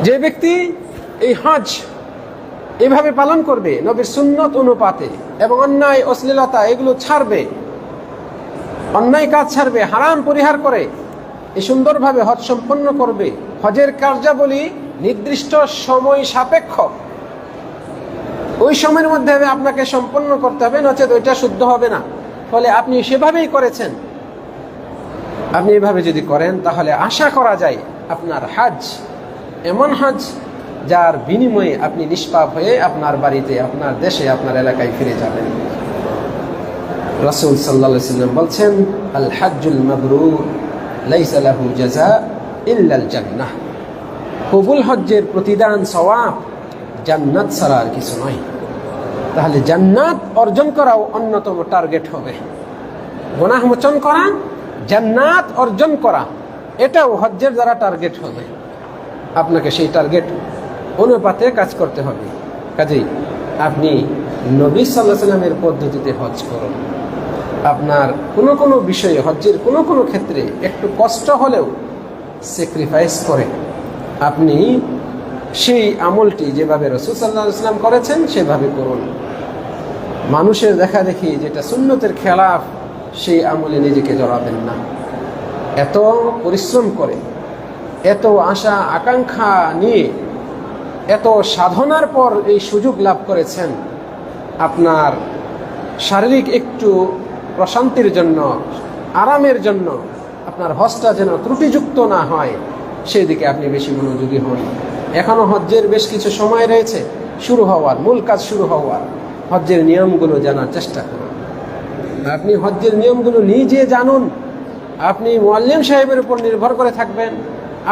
যে ব্যক্তি এই হজ এভাবে পালন করবে নবীর সুন্নত অনুপাতে এবং অন্যায় অশ্লীলতা এগুলো ছাড়বে, অন্যায় কাজ ছাড়বে, হারাম পরিহার করে এই সুন্দরভাবে হজ সম্পন্ন করবে। হজের কার্যাবলী নির্দিষ্ট সময় সাপেক্ষ, ওই সময়ের মধ্যে আপনাকে সম্পন্ন করতে হবে, নচেত ওইটা শুদ্ধ হবে না। ফলে আপনি সেভাবেই করেছেন, আপনি এভাবে যদি করেন তাহলে আশা করা যায় আপনার হজ এমন হজ যার বিনিময়ে আপনি নিষ্পাপ হয়ে আপনার বাড়িতে, আপনার দেশে, আপনার এলাকায় ফিরে যাবেন। রাসূল সাল্লাল্লাহু আলাইহি ওয়াসাল্লাম বলছেন, আল হজ্জুল মাবরুর লাইসা লাহু জাযা ইল্লাল জান্নাহ। কবুল হজ্জের প্রতিদান সওয়াব জান্নাত ছাড়া আর কিছু নয়। তাহলে জান্নাত অর্জন করাও অন্যতম টার্গেট হবে। গুনাহ মোচন করা, জান্নাত অর্জন করা, এটাও হজ্জের দ্বারা টার্গেট হবে। আপনাকে সেই টার্গেট অনুপাতে কাজ করতে হবে। কাজেই আপনি নবী সাল্লাল্লাহু আলাইহি ওয়াসাল্লামের পদ্ধতিতে হজ করুন। আপনার কোনো বিষয়ে, হজ্জের কোনো ক্ষেত্রে একটু কষ্ট হলেও স্যাক্রিফাইস করে আপনি সেই আমলটি যেভাবে রাসূল সাল্লাল্লাহু আলাইহি ওয়াসাল্লাম করেছেন সেভাবে করুন। মানুষের দেখা দেখি যেটা সুন্নতের খেলাফ, সেই আমলে নিজেকে জড়াবেন না। এত পরিশ্রম করে, এত আশা আকাঙ্ক্ষা নিয়ে, এত সাধনার পর এই সুযোগ লাভ করেছেন, আপনার শারীরিক একটু প্রশান্তির জন্য, আরামের জন্য আপনার হজটা যেন ত্রুটিযুক্ত না হয়, সেদিকে আপনি বেশি মনোযোগী হন। এখনো হজ্জের বেশ কিছু সময় রয়েছে শুরু হওয়ার, মূল কাজ শুরু হওয়ার। হজ্জের নিয়মগুলো জানার চেষ্টা করুন। আপনি হজ্জের নিয়মগুলো নিজে জানুন। আপনি মুআল্লিম সাহেবের উপর নির্ভর করে থাকবেন,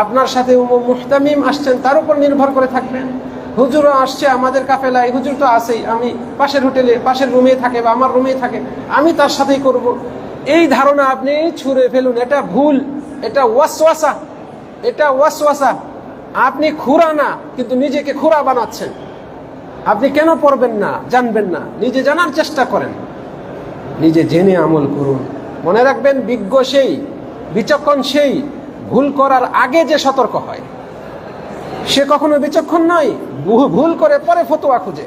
আপনার সাথে মুহতামিম আসছেন তার উপর নির্ভর করে থাকবেন। হুজুরও আসছে আমাদের কাফেলায়, হুজুর তো আসেই, আমি পাশের হোটেলে, পাশের রুমে থাকে বা আমার রুমেই থাকে, আমি তার সাথেই করব, এই ধারণা আপনি ছুঁড়ে ফেলুন। এটা ভুল, এটা ওয়াসওয়াসা। আপনি খুরা না, কিন্তু নিজেকে খুরা বানাচ্ছেন। আপনি কেন পড়বেন না, জানবেন না? নিজে জানার চেষ্টা করেন, নিজে জেনে আমল করুন। মনে রাখবেন, বিজ্ঞ সেই, বিচক্ষণ সেই ভুল করার আগে যে সতর্ক হয়, সে কখনো বিচক্ষণ নয়। ভুল করে পরে ফতোয়া খুঁজে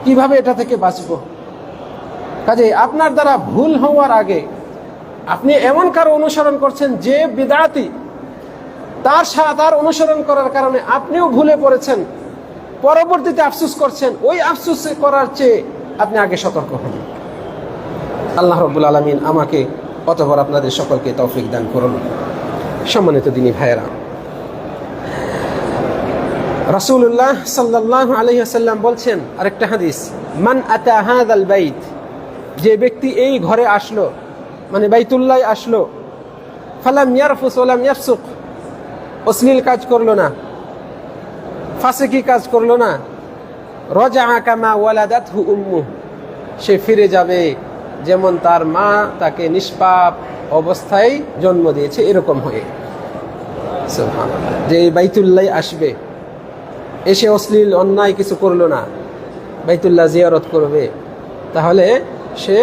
কিভাবে এটা থেকে বাঁচব। কাজে আপনার দ্বারা ভুল হওয়ার আগে আপনি এমন কারো অনুসরণ করছেন যে বিদআতি, তার অনুসরণ করার কারণে আপনিও ভুলে পড়েছেন, পরবর্তীতে আফসোস করছেন। ওই আফসোস করার চেয়ে আপনি আগে সতর্ক হন। আল্লাহ রাব্বুল আলামিন আমাকে অতঃপর আপনাদের সকলকে তৌফিক দান করুন। সম্মানিত দিনী ভাইয়েরা, রাসূলুল্লাহ সাল্লাল্লাহু আলাইহি ওয়াসাল্লাম বলছেন আরেকটা হাদিস, মান আতা হাযাল বাইত, যে ব্যক্তি এই ঘরে আসলো, মানে বাইতুল্লাহ আসলো, ফালাম ইয়ারফুস ওয়ালাম ইয়াফসুক, অশ্লীল কাজ করলো না, ফাসিকি কাজ করলো না, রাজা কামা ওয়ালাদাতহু উম্মু, সে ফিরে যাবে যেমন তার মা তাকে নিষ্পাপ অবস্থায় জন্ম দিয়েছে এরকম হয়ে। সুবহানাল্লাহ। যে বাইতুল্লাহ আসবে, এসে অশ্লীল অন্যায় কিছু করলো না, বাইতুল্লাহ জিয়ারত করবে, তাহলে সে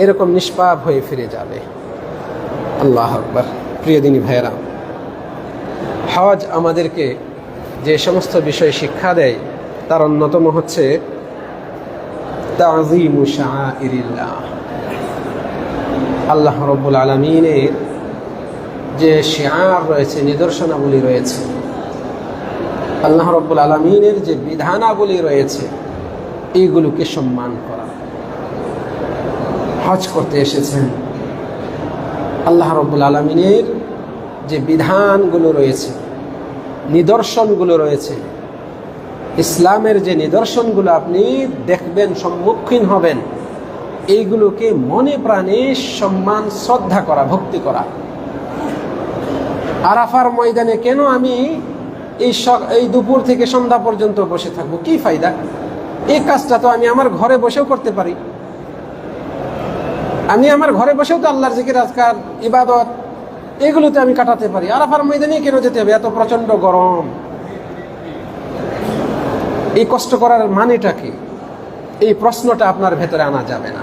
এরকম নিষ্পাপ হয়ে ফিরে যাবে। আল্লাহু আকবার। প্রিয় দিনী ভাইয়েরা, হজ আমাদেরকে যে সমস্ত বিষয় শিক্ষা দেয় তার অন্যতম হচ্ছে তাযীমু শাআইরিল্লাহ। আল্লাহ রাব্বুল আলামিনের যে শিআর রয়েছে, নিদর্শনাবলী রয়েছে, আল্লাহ রাব্বুল আলামিনের যে বিধানাবলী রয়েছে, এইগুলোকে সম্মান করা। হজ করতে এসেছেন, আল্লাহ রাব্বুল আলামিনের যে বিধানগুলো রয়েছে, নিদর্শনগুলো রয়েছে, ইসলামের যে নিদর্শনগুলো আপনি দেখবেন, সম্মুখীন হবেন, এইগুলোকে মনে প্রাণে সম্মান শ্রদ্ধা করা, ভক্তি করা। আরাফার ময়দানে কেন আমি এই দুপুর থেকে সন্ধ্যা পর্যন্ত বসে থাকবো? কি ফায়দা? এই কাজটা তো আমি আমার ঘরে বসেও করতে পারি। আমি আমার ঘরে বসেও তো আল্লাহর জিকির, আজকার, ইবাদত এগুলোতে আমি কাটাতে পারি। আরাফার ময়দানে কেন যেতে হবে? এত প্রচন্ড গরম। এই কষ্ট করার মানেটা কি? এই প্রশ্নটা আপনার ভেতরে আনা যাবে না।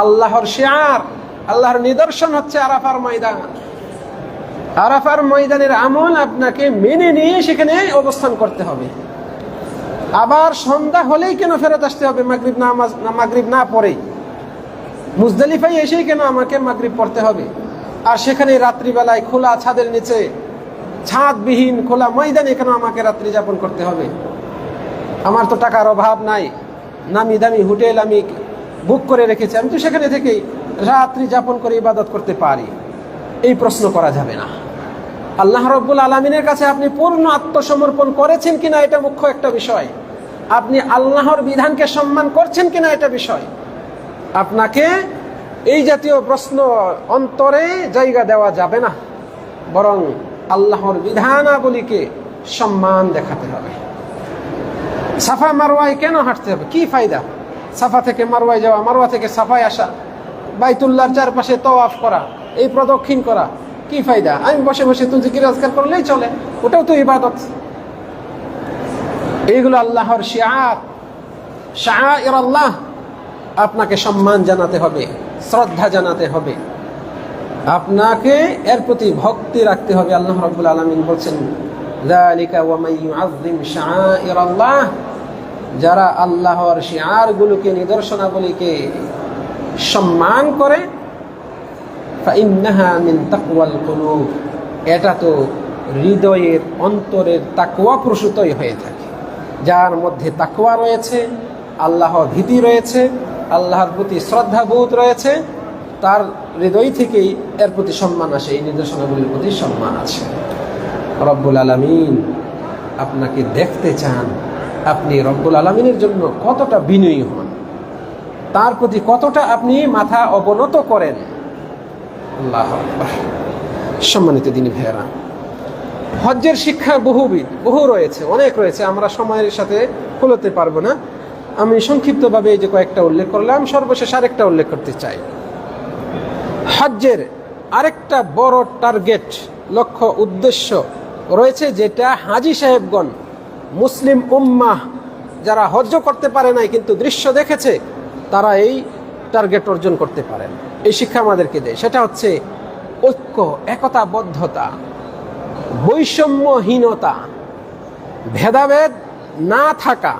আল্লাহর শিয়ার, আল্লাহর নিদর্শন হচ্ছে আরাফার ময়দান। আরাফার ময়দানের আমল আপনাকে মেনে নিয়ে সেখানে অবস্থান করতে হবে। আবার সন্ধ্যা হলেই কেন ফেরত আসতে হবে? মাগরিব না পড়েই মুজদালিফায় এসেই কেন আমাকে মাগরিব পড়তে হবে? আর সেখানে রাত্রিবেলায় খোলা ছাদের নিচে, ছাদবিহীন খোলা ময়দানে কেন আমাকে রাত্রি যাপন করতে হবে? আমার তো টাকার অভাব নাই, নামি দামি হোটেল আমি বুক করে রেখেছি, আমি তো সেখানে থেকেই রাত্রি যাপন করে ইবাদত করতে পারি। এই প্রশ্ন করা যাবে না। আল্লাহ রাব্বুল আলামিনের কাছে আপনি পূর্ণ আত্মসমর্পণ করেছেন কিনা, এটা মুখ্য একটা বিষয়। আপনি আল্লাহর বিধানকে সম্মান করছেন কিনা, এটা বিষয়। আপনাকে এই জাতীয় প্রশ্ন অন্তরে জায়গা দেওয়া যাবে না, বরং আল্লাহর বিধানাবলীকে সম্মান দেখাতে হবে। সাফা মারওয়ায় কেন হাঁটতে হবে? কি ফায়দা? সাফা থেকে মারওয়ায় যাওয়া, মারওয়া থেকে সাফায় আসা, বাইতুল্লাহর চারপাশে তওয়াফ করা, এই প্রদক্ষিণ করা, কি ফায়দা? আমি বসে বসে তো জিকির আজকার করলেই চলে, ওটাও তো ইবাদত। এইগুলো আল্লাহর শিয়ার, শাআইর আল্লাহ। আপনাকে সম্মান জানাতে হবে, শ্রদ্ধা জানাতে হবে, আপনাকে এর প্রতি ভক্তি রাখতে হবে। আল্লাহ রাব্বুল আলামিন বলছেন, যালিকা ওয়া মান ইউআযযিম শাআইর আল্লাহ, যারা আল্লাহর শিয়ারগুলোকে, নিদর্শনাবলীকে সম্মান করে, ফাইন্নাহা মিন তাকওয়াল কুলুব, এটা তো হৃদয়ের, অন্তরের তাকওয়া প্রসূতই হয়ে থাকে। যার মধ্যে তাকওয়া রয়েছে, আল্লাহ ভীতি রয়েছে, আল্লাহর প্রতি শ্রদ্ধাবোধ রয়েছে, তার হৃদয় থেকেই এর প্রতি সম্মান আসে, এই নিদর্শনাগুলির প্রতি সম্মান আছে। রব্বুল আলামিন আপনাকে দেখতে চান, আপনি রব্বুল আলামিনের জন্য কতটা বিনয়ী হন, তার প্রতি কতটা আপনি মাথা অবনত করেন। আল্লাহু আকবার। সম্মানিত দিনী ভাইয়েরা, হজ্জের শিক্ষা বহু রয়েছে, অনেক রয়েছে, আমরা সময়ের সাথে খুলতে পারবো না। আমি সংক্ষিপ্তভাবে এই যে কয়েকটা উল্লেখ করলাম, সর্বশেষ আরেকটা উল্লেখ করতে চাই। হজ্জের আরেকটা বড় টার্গেট, লক্ষ্য, উদ্দেশ্য রয়েছে, যেটা হাজী সাহেবগণ, মুসলিম উম্মাহ যারা হজ্জ করতে পারে নাই কিন্তু দৃশ্য দেখেছে, তারা এই টার্গেট অর্জন করতে পারেন। এই শিক্ষা আমাদেরকে দেয়। সেটা হচ্ছে ঐক্য, একতাবদ্ধতা, বৈষম্যহীনতা, ভেদাভেদ না থাকা,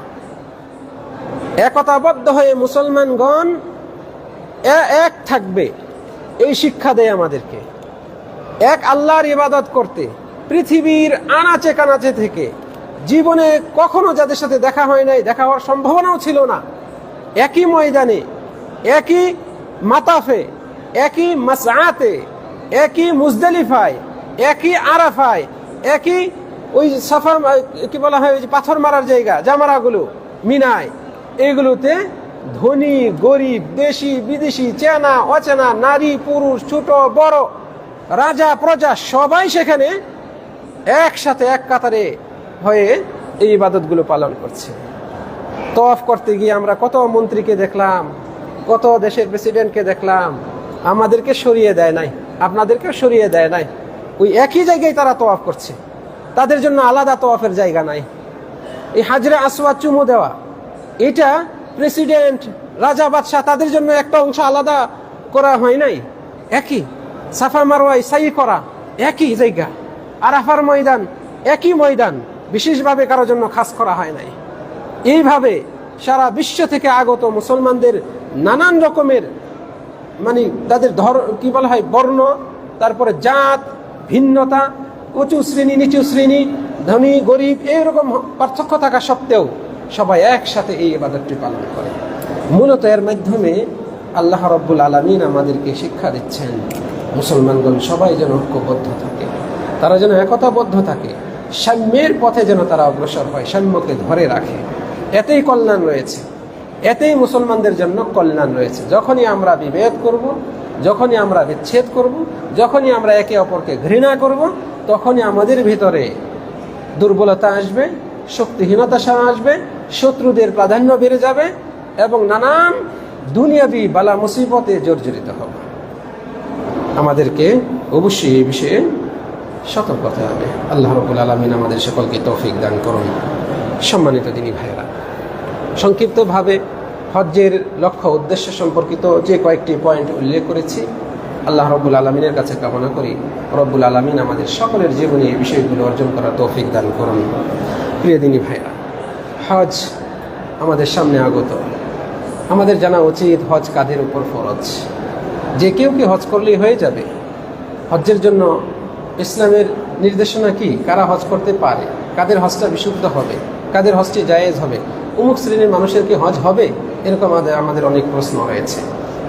একতাবদ্ধ হয়ে মুসলমানগণ এক থাকবে, এই শিক্ষা দেয় আমাদেরকে। এক আল্লাহর ইবাদত করতে পৃথিবীর আনাচে কানাচে থেকে, জীবনে কখনো যাদের সাথে দেখা হয় নাই, দেখা হওয়ার সম্ভাবনাও ছিল না, একই ময়দানে, একই মাতাফে, একই মাসআতে, একই মুজদালিফায়, একই আরাফায়, একই ওই সাফা, কি বলা হয়, ওই যে পাথর মারার জায়গা, জামারাগুলো, মিনায়, এগুলোতে ধনী গরিব, দেশি বিদেশি, চেনা অচেনা, নারী পুরুষ, ছোট বড়, রাজা প্রজা, সবাই সেখানে একসাথে এক কাতারে হয়ে এই ইবাদতগুলো পালন করছে। তওয়াফ করতে গিয়ে আমরা কত মন্ত্রীকে দেখলাম, কত দেশের প্রেসিডেন্টকে দেখলাম, আমাদেরকে সরিয়ে দেয় নাই, আপনাদেরকে সরিয়ে দেয় নাই, ওই একই জায়গায় তারা তওয়াফ করছে, তাদের জন্য আলাদা তওয়াফের জায়গা নাই। এই হাজরে আসওয়াদ চুমু দেওয়া, এটা প্রেসিডেন্ট, রাজা বাদশাহ, তাদের জন্য একটা অংশ আলাদা করা হয় নাই, একই। সাফা মারওয়ায় সাই করা একই জায়গা, আরাফার ময়দান একই ময়দান, বিশেষভাবে কারোর জন্য খাস করা হয় নাই। এইভাবে সারা বিশ্ব থেকে আগত মুসলমানদের নানান রকমের, মানে তাদের কি বলা হয়, বর্ণ, তারপরে জাত, ভিন্নতা, উঁচু শ্রেণী নিচু শ্রেণী, ধনী গরিব, এইরকম পার্থক্য থাকা সত্ত্বেও সবাই একসাথে এই ইবাদতটি পালন করে। মূলত এর মাধ্যমে আল্লাহ রাব্বুল আলামিন আমাদেরকে শিক্ষা দিচ্ছেন, মুসলমানগণ সবাই যেন ঐক্যবদ্ধ থাকে, তারা যেন একতাবদ্ধ থাকে, সাম্যের পথে যেন তারা অগ্রসর হয়, সাম্যকে ধরে রাখে। এতেই কল্যাণ রয়েছে, এতেই মুসলমানদের জন্য কল্যাণ রয়েছে। যখনই আমরা বিভেদ করব, যখনই আমরা বিচ্ছেদ করব, যখনই আমরা একে অপরকে ঘৃণা করব, তখনই আমাদের ভিতরে দুর্বলতা আসবে, শক্তিহীনতা আসবে, শত্রুদের প্রাধান্য বেড়ে যাবে এবং নানান দুনিয়াবি বালা মুসিবতে জর্জরিত হবে। আমাদেরকে অবশ্যই এই বিষয়ে সতর্ক হতে হবে। আল্লাহ রাব্বুল আলামিন আমাদের সকলকে তৌফিক দান করুন। সম্মানিত দিনী ভাইয়েরা, সংক্ষিপ্তভাবে হজ্জের লক্ষ্য উদ্দেশ্য সম্পর্কিত যে কয়েকটি পয়েন্ট উল্লেখ করেছি, আল্লাহ রাব্বুল আলামিনের কাছে কামনা করি রব্বুল আলামিন আমাদের সকলের জীবনে এই বিষয়গুলো অর্জন করার তৌফিক দান করুন। প্রিয় দিনী ভাইয়েরা, হজ আমাদের সামনে আগত। আমাদের জানা উচিত হজ কাদের উপর ফরজ। যে কেউ কি হজ করলেই হয়ে যাবে? হজ্জের জন্য ইসলামের নির্দেশনা কি? কারা হজ করতে পারে? কাদের হজটা বিশুদ্ধ হবে? কাদের হজটি জায়েজ হবে? অমুক শ্রেণীর মানুষের কি হজ হবে? এরকম আমাদের অনেক প্রশ্ন রয়েছে।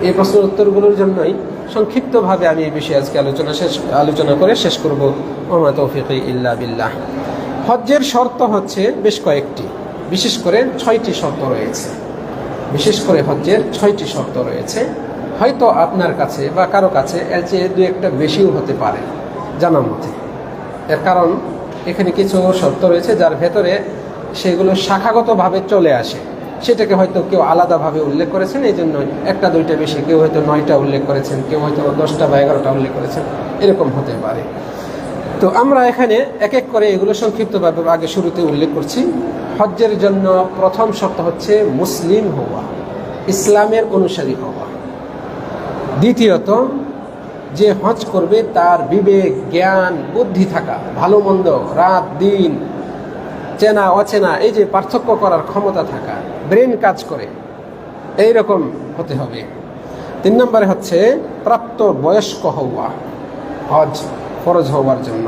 এই প্রশ্নের উত্তরগুলোর জন্যই সংক্ষিপ্তভাবে আমি এই বিষয়ে আজকে আলোচনা করে শেষ করব। ওমা তৌফিক ইল্লা বিল্লাহ। হজ্জের শর্ত হচ্ছে বেশ কয়েকটি, বিশেষ করে 6টি শর্ত রয়েছে। বিশেষ করে হজ্জের 6টি শর্ত রয়েছে। হয়তো আপনার কাছে বা কারো কাছে এর চেয়ে দু একটা বেশিও হতে পারে জানা মতে। এর কারণ এখানে কিছু শর্ত রয়েছে যার ভেতরে সেগুলো শাখাগতভাবে চলে আসে। সেটাকে হয়তো কেউ আলাদাভাবে উল্লেখ করেছেন, এই জন্য একটা দুইটা বেশি, কেউ হয়তো 9টা উল্লেখ করেছেন, কেউ হয়তো 10টা বা 11টা উল্লেখ করেছেন, এরকম হতে পারে। তো আমরা এখানে এক এক করে এগুলো সংক্ষিপ্তভাবে আগে শুরুতে উল্লেখ করছি। হজ্জের জন্য প্রথম শর্ত হচ্ছে মুসলিম হওয়া, ইসলামের অনুসারী হওয়া। দ্বিতীয়ত, যে হজ করবে তার বিবেক, জ্ঞান, বুদ্ধি থাকা, ভালো মন্দ, রাত দিন, চেনা অচেনা এই যে পার্থক্য করার ক্ষমতা থাকা, ব্রেন কাজ করে, এইরকম হতে হবে। 3 নম্বরে হচ্ছে প্রাপ্ত বয়স্ক হওয়া হজ ফরজ হওয়ার জন্য।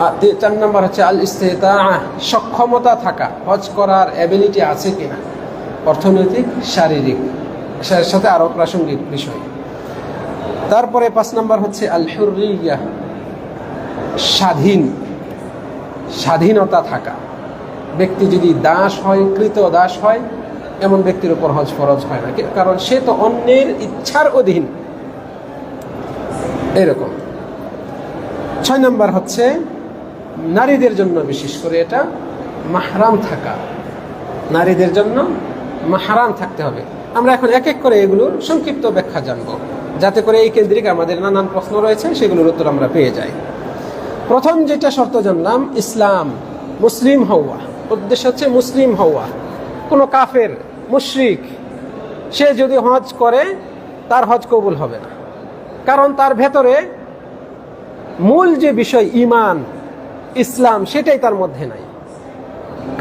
আর 4 নম্বর হচ্ছে আল ইস্তিতাআ, সক্ষমতা থাকা, হজ করার অ্যাবিলিটি আছে কিনা, অর্থনৈতিক, শারীরিক, সাথে আরও প্রাসঙ্গিক বিষয়। তারপরে 5 নম্বর হচ্ছে আল হুররিয়া, স্বাধীনতা থাকা। ব্যক্তি যদি দাস হয়, কৃত দাস হয়, এমন ব্যক্তির উপর হজ ফরজ হয় না, কারণ সে তো অন্যের ইচ্ছার অধীন। এরকম। 6 নম্বর হচ্ছে নারীদের জন্য বিশেষ করে এটা মাহরাম থাকা। নারীদের জন্য মাহরাম থাকতে হবে। আমরা এখন এক এক করে এগুলো সংক্ষিপ্ত ব্যাখ্যা জানব, যাতে করে এই কেন্দ্রিক আমাদের নানান প্রশ্ন রয়েছে সেগুলোর উত্তর আমরা পেয়ে যাই। প্রথম যেটা শর্ত জানলাম, ইসলাম, মুসলিম হওয়া। উদ্দেশ্য হচ্ছে মুসলিম হওয়া। কোনো কাফের, মুশরিক সে যদি হজ করে তার হজ কবুল হবে না, কারণ তার ভেতরে মূল যে বিষয় ঈমান, ইসলাম, সেটাই তার মধ্যে নাই।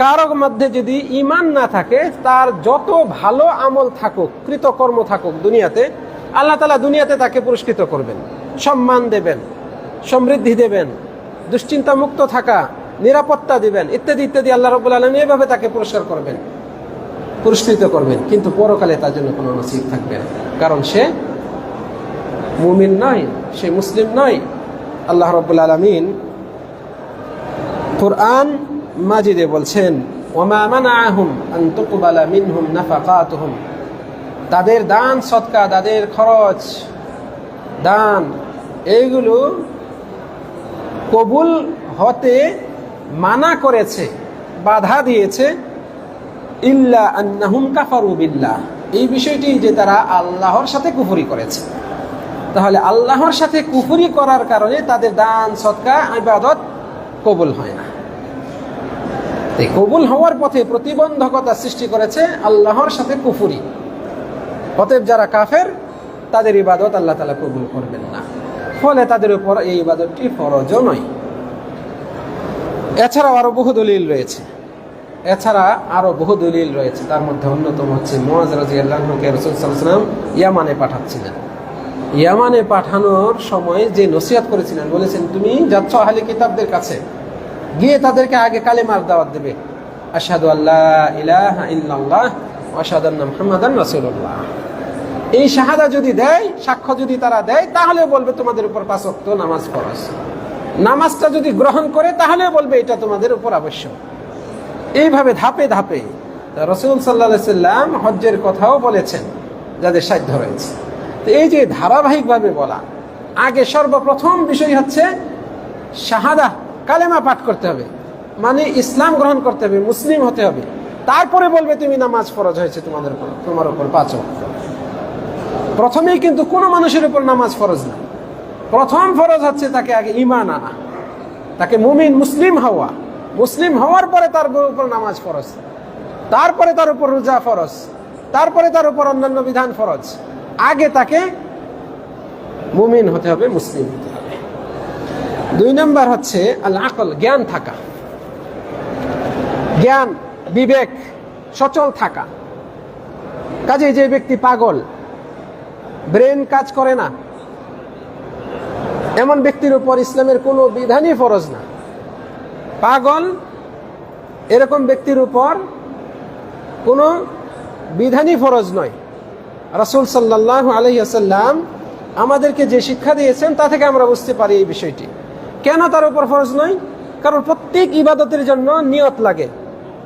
কারো মধ্যে যদি ঈমান না থাকে, তার যত ভালো আমল থাকুক, কৃতকর্ম থাকুক দুনিয়াতে, আল্লাহ তাআলা দুনিয়াতে তাকে পুরস্কৃত করবেন, সম্মান দেবেন, সমৃদ্ধি দেবেন, দুশ্চিন্তা মুক্ত থাকা, নিরাপত্তা দিবেন, ইত্যাদি ইত্যাদি। আল্লাহ রাব্বুল আলামিন এভাবে তাকে পুরস্কৃত করবেন। কিন্তু পরকালে তার জন্য কোনো নসিব থাকবে না, কারণ সে মুমিন নয়, সে মুসলিম নয়। আল্লাহ রাব্বুল আলামিন কুরআন মাজিদে বলছেন, ওমা মানাআহুম আন তুকবালা মিনহুম নাফাকাতুহুম, তাদের দান সদকা, তাদের খরচ, দান, এইগুলো কবুল হতে মানা করেছে, বাধা দিয়েছে, ইল্লা আন্নাহুম কাফারু বিল্লাহ, এই বিষয়টি যে তারা আল্লাহর সাথে কুফরি করেছে। তাহলে আল্লাহর সাথে কুফরি করার কারণে তাদের দান সদকা ইবাদত কবুল হয় না। এই কবুল হওয়ার পথে প্রতিবন্ধকতা সৃষ্টি করেছে আল্লাহর সাথে কুফরি। অতএব যারা কাফের, তাদের ইবাদত আল্লাহ তাআলা কবুল করবেন না, ফলে তাদের উপর এই ইবাদতটি ফরজও নয়। এছাড়াও আরো বহু দলিল রয়েছে। তার মধ্যে অন্যতম হচ্ছে মুআয রাদিয়াল্লাহু আনহুকে রাসূল সাল্লাল্লাহু আলাইহি ওয়াসাল্লাম ইয়ামানে পাঠাচ্ছিলেন। ইয়ামানে পাঠানোর সময় যে নসিহত করেছিলেন, বলেছেন তুমি যাচ্ছ আহলে কিতাবদের কাছে, গিয়ে তাদেরকে আগে কালেমার দাওয়াত দেবে, আশহাদু আল্লা ইলাহা ইল্লাল্লাহ ওয়া আশহাদু আন্না মুহাম্মাদান রাসূলুল্লাহ। এই শাহাদা যদি দেয়, সাক্ষ্য যদি তারা দেয়, তাহলে বলবে তোমাদের উপর 5 ওয়াক্ত নামাজ ফরজ। নামাজটা যদি গ্রহণ করে, তাহলে বলবে এটা তোমাদের উপর আবশ্যক। এইভাবে ধাপে ধাপে রাসূল সাল্লাল্লাহু আলাইহি সাল্লাম হজ্জের কথাও বলেছেন যাদের সাধ্য রয়েছে। তো এই যে ধারাবাহিকভাবে বলা, আগে সর্বপ্রথম বিষয় হচ্ছে শাহাদা, কালেমা পাঠ করতে হবে, মানে ইসলাম গ্রহণ করতে হবে, মুসলিম হতে হবে। তারপরে বলবে তুমি নামাজ ফরজ হয়েছে তোমার উপর 5 ওয়াক্ত। প্রথমেই কিন্তু কোনো মানুষের উপর নামাজ ফরজ না। প্রথম ফরজ হচ্ছে তাকে আগে ঈমান আনা, তাকে মুমিন মুসলিম হওয়া। মুসলিম হওয়ার পরে তার উপর নামাজ ফরজ, তারপরে তার উপর রোজা ফরজ, তারপরে তার উপর অন্যান্য বিধান ফরজ। আগে তাকে মুমিন হতে হবে, মুসলিম হতে হবে। 2 নম্বর হচ্ছে আল আকল, জ্ঞান থাকা, জ্ঞান বিবেক সচল থাকা। কাজে যে ব্যক্তি পাগল, ব্রেন কাজ করে না, এমন ব্যক্তির উপর ইসলামের কোনো বিধানই ফরজ না। পাগল এরকম ব্যক্তির উপর কোনো বিধানই ফরজ নয়। রাসূল সাল্লাল্লাহু আলাইহি ওয়াসাল্লাম আমাদেরকে যে শিক্ষা দিয়েছেন তা থেকে আমরা বুঝতে পারি এই বিষয়টি। কেন তার উপর ফরজ নয়? কারণ প্রত্যেক ইবাদতের জন্য নিয়ত লাগে।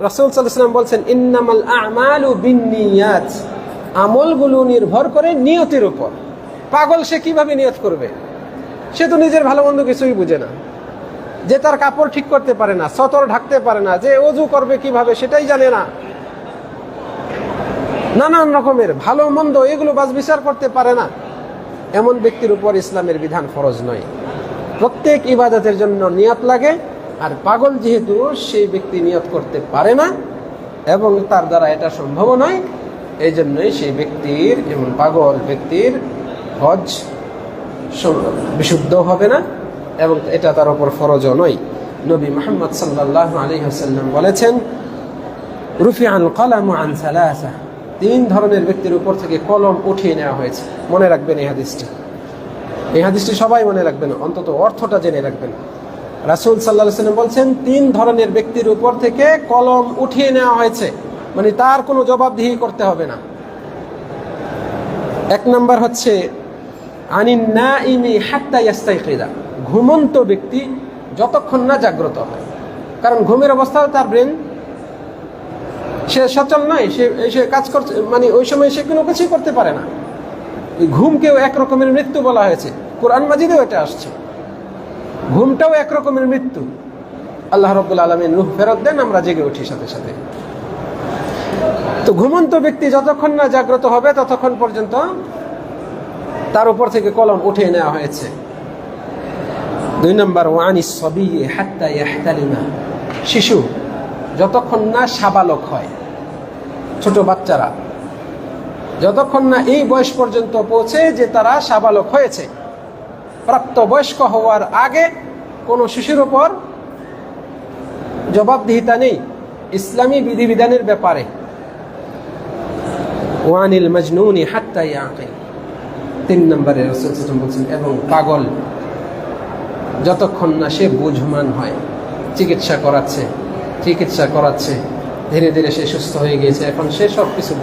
রাসূল সাল্লাল্লাহু আলাইহি ওয়াসাল্লাম বলছেন ইন্নামাল আ'মালু বিন্নিয়াত, আমলগুলো নির্ভর করে নিয়তের উপর। পাগল সে কিভাবে নিয়ত করবে? সে তো নিজের ভালো মন্দ কিছুই বুঝে না, যে তার কাপড় ঠিক করতে পারে না, সতর ঢাকতে পারে না, যে ওযু করবে কিভাবে সেটাই জানে না, নানান রকমের ভালো মন্দ এগুলো বাজ বিচার করতে পারে না, এমন ব্যক্তির উপর ইসলামের বিধান ফরজ নয়। প্রত্যেক ইবাদতের জন্য নিয়ত লাগে। আর পাগল যেহেতু সেই ব্যক্তি নিয়ত করতে পারে না এবং তার দ্বারা এটা সম্ভব নয়, এই জন্যই সেই ব্যক্তির, যেমন পাগল ব্যক্তির হজ বিশুদ্ধ হবে না এবং এটা তার উপর ফরজও নয়। নবী মুহাম্মদ সাল্লাল্লাহু আলাইহি ওয়াসাল্লাম বলেছেন রুফিআল কলামু আন সালাসা, 3 ধরনের ব্যক্তির উপর থেকে কলম উঠিয়ে নেওয়া হয়েছে। মনে রাখবেন এই হাদিসটি, এই হাদিসটি সবাই মনে রাখবেন, অন্তত অর্থটা জেনে রাখবেন। রাসূল সাল্লাল্লাহু আলাইহি ওয়াসাল্লাম বলছেন 3 ধরনের ব্যক্তির উপর থেকে কলম উঠিয়ে নেওয়া হয়েছে, মানে তার কোনো জবাবদিহি করতে হবে না। 1 নম্বর হচ্ছে আনিন নাইমি হাত্তা ইয়াস্তাইকিদা, ঘুমন্ত ব্যক্তি যতক্ষণ না জাগ্রত হয়। কারণ ঘুমের অবস্থায় তার ব্রেন, সে সচল নয়, সে কাজ করছে, মানে ওই সময় সে কোনো কিছুই করতে পারে না। এই ঘুমকেও এক রকমের মৃত্যু বলা হয়েছে, কোরআন মাজিদেও এটা আসছে। ঘুমটাও এক রকমের মৃত্যু। আল্লাহ রাব্বুল আলামিন রূহ ফেরত দেন, আমরা জেগে উঠি সাথে সাথে। তো ঘুমন্ত ব্যক্তি যতক্ষণ না জাগ্রত হবে ততক্ষণ পর্যন্ত তার উপর থেকে কলম উঠিয়ে নেওয়া হয়েছে। 2 নম্বর ওয়ানিস সাবী হাত্তা ইয়াহতালিমা, শিশু যতক্ষণ না সাবালক হয়, ছোট বাচ্চারা যতক্ষণ না এই বয়স পর্যন্ত পৌঁছে যে তারা সাবালক হয়েছে। প্রাপ্তবয়স্ক হওয়ার আগে কোনো শিশুর উপর জবাবদিহিতা নেই ইসলামী বিধিবিধানের ব্যাপারে। ওয়ানিল মাজনুনি হাত্তা ইয়াকিল, 3 নম্বরে রাসূল সাল্লাল্লাহু আলাইহি ওয়াসাল্লাম বলেছেন এবং পাগল যতক্ষণ না সে বুঝমান হয়। চিকিৎসা করাচ্ছে, ধীরে ধীরে সে সুস্থ হয়ে গিয়েছে, এখন সে সব কিছু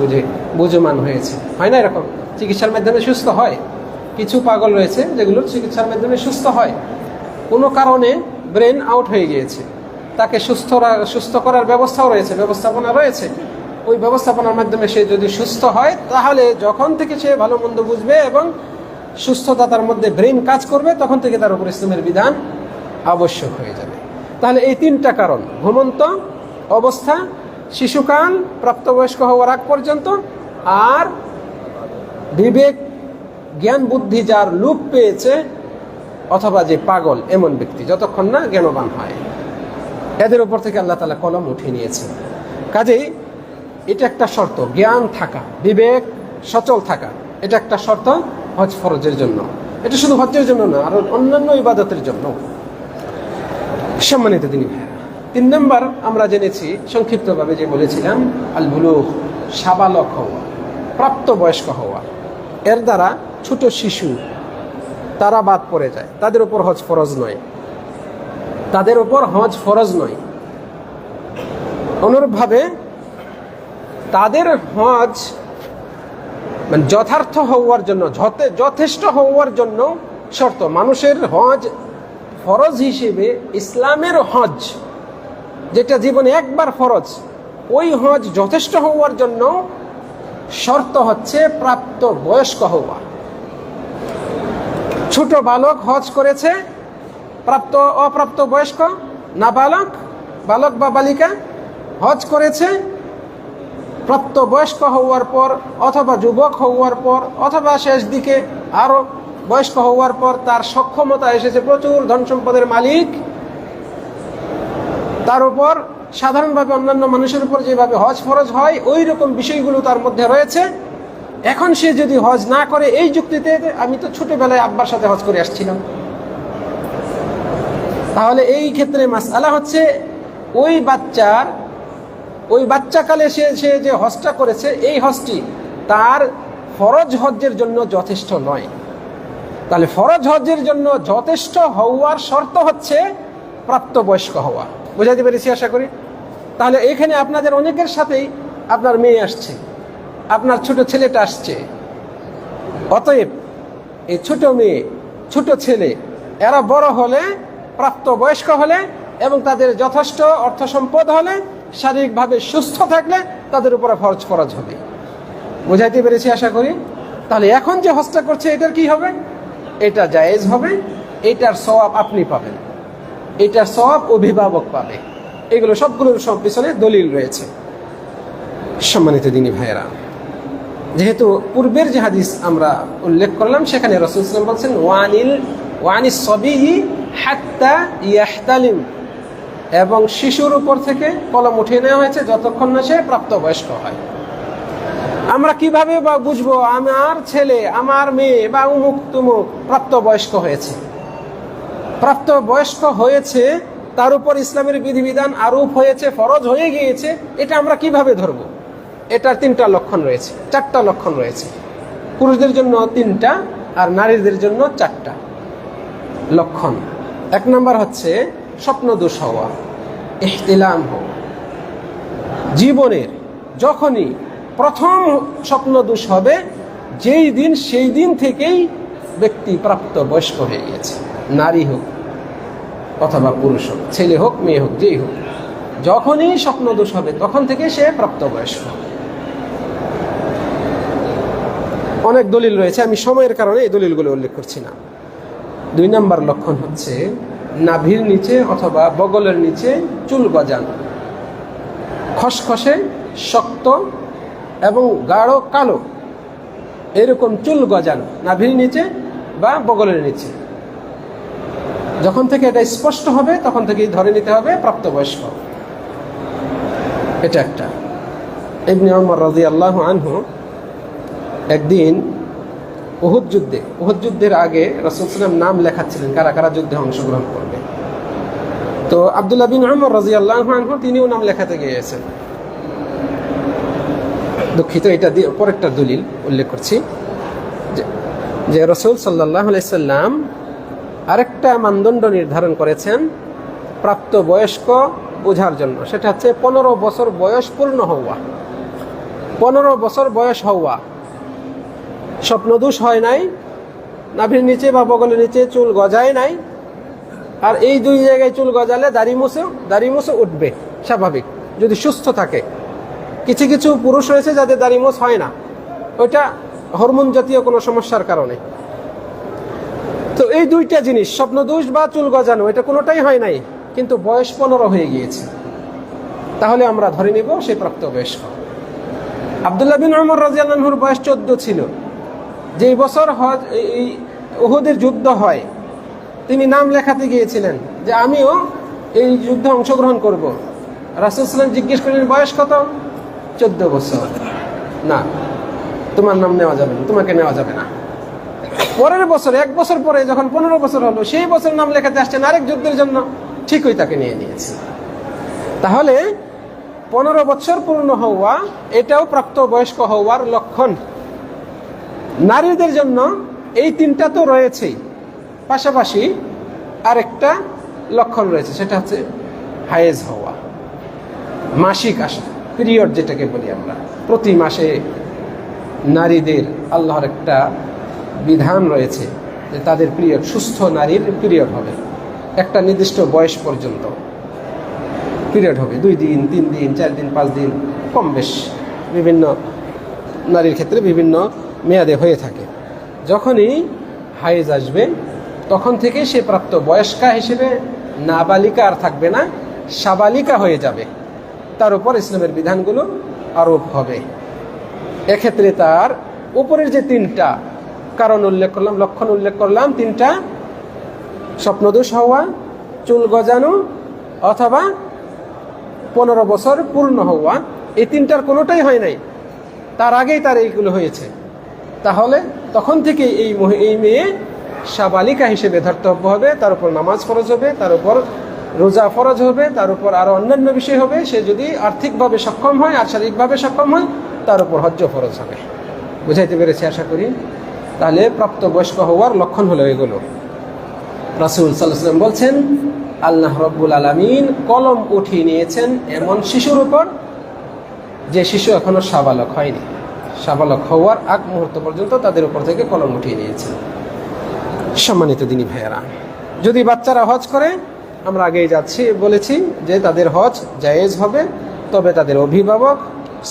বুঝমান হয়েছে। হয় না এরকম? চিকিৎসার মাধ্যমে সুস্থ হয়। কিছু পাগল রয়েছে যেগুলো চিকিৎসার মাধ্যমে সুস্থ হয়। কোনো কারণে ব্রেন আউট হয়ে গিয়েছে, তাকে সুস্থ করার ব্যবস্থাপনা রয়েছে। ওই ব্যবস্থাপনার মাধ্যমে সে যদি সুস্থ হয় তাহলে যখন থেকে সে ভালো মন্দ বুঝবে এবং সুস্থতা তার মধ্যে ব্রেন কাজ করবে, তখন থেকে তার উপর ইসলামের বিধান আবশ্যক হয়ে যাবে। তাহলে এই 3টা কারণ, ঘুমন্ত অবস্থা, শিশুকাল, প্রাপ্তবয়স্ক হওয়ার আগ পর্যন্ত, আর বিবেক জ্ঞান বুদ্ধি যার লোপ পেয়েছে অথবা যে পাগল এমন ব্যক্তি, যতক্ষণ না জ্ঞানবান হয়, এদের উপর থেকে আল্লাহ তাআলা কলম উঠিয়ে নিয়েছেন। কাজেই এটা একটা শর্ত, জ্ঞান থাকা, বিবেক সচল থাকা, এটা একটা শর্ত হজ ফরজের জন্য। এটা শুধু হজ্জের জন্য না, আর অন্যান্য ইবাদতের জন্য। সম্মানিত দিনী ভাইরা, 3 নম্বর আমরা জেনেছি সংক্ষিপ্তভাবে যে বলেছিলাম আল বুলুগ, সাবালক হওয়া, প্রাপ্তবয়স্ক হওয়া। এর দ্বারা ছোট শিশু তারা বাদ পড়ে যায়, তাদের উপর হজ ফরজ নয়। অনুরূপভাবে তাদের হজ মানে যথার্থ হওয়ার জন্য, যথেষ্ট হওয়ার জন্য শর্ত। মানুষের হজ ফরজ হিসেবে ইসলামের হজ, যেটা জীবনে একবার ফরজ, ওই হজ যথেষ্ট হওয়ার জন্য শর্ত হচ্ছে প্রাপ্ত বয়স্ক হওয়া। ছোট বালক হজ করেছে, প্রাপ্ত অপ্রাপ্ত বয়স্ক নাবালক, বালক বা বালিকা হজ করেছে, প্রাপ্ত বয়স্ক হওয়ার পর অথবা যুবক হওয়ার পর অথবা শেষ দিকে আরো বয়স্ক হওয়ার পর তার সক্ষমতা এসেছে, প্রচুর ধন সম্পদের মালিক, তার উপর সাধারণভাবে অন্যান্য মানুষের উপর যেভাবে হজ ফরজ হয় ওই রকম বিষয়গুলো তার মধ্যে রয়েছে। এখন সে যদি হজ না করে এই যুক্তিতে, আমি তো ছোটবেলায় আব্বার সাথে হজ করে আসছিলাম, তাহলে এই ক্ষেত্রে মাসআলা হচ্ছে ওই বাচ্চাকালে সে যে হজটা করেছে এই হজটি তার ফরজ হজ্জের জন্য যথেষ্ট নয়। তাহলে ফরজ হজ্জের জন্য যথেষ্ট হওয়ার শর্ত হচ্ছে প্রাপ্তবয়স্ক হওয়া। বুঝাতে পেরেছি আশা করি। তাহলে এখানে আপনাদের অনেকের সাথেই আপনার মেয়ে আসছে, আপনার ছোট ছেলেটা আসছে, অতএব এই ছোট মেয়ে ছোট ছেলে এরা বড় হলে, প্রাপ্তবয়স্ক হলে এবং তাদের যথেষ্ট অর্থ সম্পদ হলে, শারীরিকভাবে সুস্থ থাকলে তাদের উপরে ফরজ হবে। বুঝাইতে পেরেছি আশা করি। তাহলে এখন যে হজটা করছে এটার কি হবে? এটা জায়েজ হবে, এটার সওয়াব আপনি পাবেন, এটার সওয়াব অভিভাবক পাবে। এগুলো সবগুলোর সব পিছনে দলিল রয়েছে। সম্মানিত দিনী ভাইয়েরা, যেহেতু পূর্বের যে হাদিস আমরা উল্লেখ করলাম সেখানে রাসূল সাল্লাল্লাহু আলাইহি ওয়াসাল্লাম বলছেন ওয়ানিস সাবিয়্যি হাত্তা ইয়াহতালিম, এবং শিশুর উপর থেকে কলম উঠিয়ে নেওয়া হয়েছে যতক্ষণ না সে প্রাপ্তবয়স্ক হয়। আমরা কিভাবে বা বুঝবো আমার ছেলে, আমার মেয়ে বা উমুক তুমুক প্রাপ্তবয়স্ক হয়েছে? প্রাপ্তবয়স্ক হয়েছে, তার উপর ইসলামের বিধিবিধান আরোপ হয়েছে, ফরজ হয়ে গিয়েছে, এটা আমরা কিভাবে ধরবো? এটার 3টা লক্ষণ রয়েছে, 4টা লক্ষণ রয়েছে। পুরুষদের জন্য 3টা আর নারীদের জন্য 4টা লক্ষণ। 1 নম্বর হচ্ছে স্বপ্ন দোষ হওয়া, ইহতিলাম হওয়া। জীবনের যখনই প্রথম স্বপ্ন দোষ হবে, যেই দিন সেই দিন থেকেই ব্যক্তি প্রাপ্তবয়স্ক হয়ে গেছে, নারী হোক অথবা পুরুষ হোক, ছেলে হোক মেয়ে হোক, যেই হোক, যখনই স্বপ্ন দোষ হবে তখন থেকে সে প্রাপ্তবয়স্ক। অনেক দলিল রয়েছে, আমি সময়ের কারণে এই দলিলগুলো উল্লেখ করছি না। 2 নম্বর লক্ষণ হচ্ছে নাভির নিচে অথবা বগলের নিচে চুল গজানো, খসখসে শক্ত এবং গাঢ় কালো এরকম চুল গজানো নাভির নিচে বা বগলের নিচে। যখন থেকে এটা স্পষ্ট হবে তখন থেকেই ধরে নিতে হবে প্রাপ্তবয়স্ক। এটা একটা। ইবনে ওমর রাদিয়াল্লাহু আনহু একদিন উহুদ যুদ্ধের আগে রাসূল সাল্লাল্লাহু আলাইহি ওয়াসাল্লাম নাম লেখাচ্ছিলেন কারা কারা যুদ্ধে অংশগ্রহণ করবে। তো আব্দুল্লাহ বিন ওমর রাদিয়াল্লাহু আনহু তিনিও নাম লেখাতে গিয়েছেন। দুঃখিত, এটা দিয়ে পরেরটা দলিল উল্লেখ করছি যে রাসূল সাল্লাল্লাহু আলাইহি ওয়াসাল্লাম আরেকটা মানদণ্ড নির্ধারণ করেছেন প্রাপ্তবয়স্ক বোঝার জন্য। সেটা হচ্ছে 15 বছর বয়স পূর্ণ হওয়া। 15 বছর বয়স হওয়া, স্বপ্নদোষ হয় নাই, নাভির নিচে বা বগলের নিচে চুল গজায় নাই, আর এই 2 জায়গায় চুল গজালে দাড়ি মুছে উঠবে স্বাভাবিক, যদি সুস্থ থাকে। কিছু কিছু পুরুষ রয়েছে যাদের দাড়ি মোছ হয় না, ওইটা হরমোন জাতীয় কোনো সমস্যার কারণে। তো এই 2টা জিনিস, স্বপ্নদোষ বা চুল গজানো, এটা কোনোটাই হয় নাই, কিন্তু বয়স 15 হয়ে গিয়েছে, তাহলে আমরা ধরে নিব সে প্রাপ্তবয়স্ক। আব্দুল্লাহ বিন ওমর রাদিয়াল্লাহু আনহুর বয়স 14 ছিল। যেই বছর উহুদের যুদ্ধ হয় তিনি নাম লেখাতে গিয়েছিলেন যে আমিও এই যুদ্ধে অংশগ্রহণ করব। রাসূল সাল্লাল্লাহু আলাইহি ওয়াসাল্লাম জিজ্ঞেস করলেন বয়স কত? 14 বছর। না, তোমার নাম নেওয়া যাবে না, তোমাকে নেওয়া যাবে না। পরের বছর, 1 বছর পরে যখন 15 বছর হলো, সেই বছর নাম লেখাতে আসছেন আরেক যুদ্ধের জন্য, ঠিকই তাকে নিয়ে নিয়েছে। তাহলে 15 বছর পূর্ণ হওয়া এটাও প্রাপ্তবয়স্ক হওয়ার লক্ষণ। নারীদের জন্য এই 3টা তো রয়েছেই, পাশাপাশি আরেকটা লক্ষণ রয়েছে, সেটা হচ্ছে হায়েজ হওয়া, মাসিক আসা, পিরিয়ড যেটাকে বলি আমরা। প্রতি মাসে নারীদের আল্লাহর একটা বিধান রয়েছে যে তাদের পিরিয়ড, সুস্থ নারীর পিরিয়ড হবে একটা নির্দিষ্ট বয়স পর্যন্ত। পিরিয়ড হবে, 2 দিন 3 দিন 4 দিন 5 দিন, কম বেশ বিভিন্ন নারীর ক্ষেত্রে বিভিন্ন মেয়াদে হয়ে থাকে। যখনই হায়েজ আসবে তখন থেকে সে প্রাপ্ত বয়স্কা হিসেবে নাবালিকা আর থাকবে না, সাবালিকা হয়ে যাবে। তার উপর ইসলামের বিধানগুলো আরোপ হবে। এক্ষেত্রে তার উপরের যে 3টা কারণ উল্লেখ করলাম, লক্ষণ উল্লেখ করলাম, 3টা স্বপ্নদোষ হওয়া, চুল গজানো অথবা 15 বছর পূর্ণ হওয়া, এই 3টার কোনোটাই হয় নাই, তার আগেই তার এইগুলো হয়েছে, তাহলে তখন থেকে এই মেয়ে সাবালিকা হিসেবে ধর্তব্য হবে। তার উপর নামাজ ফরজ হবে, তার উপর রোজা ফরজ হবে, তার উপর আরো অন্যান্য বিষয় হবে। সে যদি আর্থিকভাবে সক্ষম হয় আর শারীরিকভাবে সক্ষম হয়, তার উপর হজ্জ ফরজ হবে। বুঝাইতে পেরেছি আশা করি। তাহলে প্রাপ্তবয়স্ক হওয়ার লক্ষণ হলো এগুলো। রাসূল সাল্লাল্লাহু আলাইহি ওয়াসাল্লাম বলছেন, আল্লাহ রাব্বুল আলামিন কলম উঠিয়ে নিয়েছেন এমন শিশুর উপর যে শিশু এখনো সাবালক হয়নি। সাবালক হওয়ার আগ মুহূর্ত পর্যন্ত তাদের উপর থেকে কলম উঠিয়ে নিয়েছেন। সম্মানিত দিনী ভাইয়েরা, যদি বাচ্চারা হজ করে, আমরা আগেই বলেছি যে তাদের হজ জায়েজ হবে, তবে তাদের অভিভাবক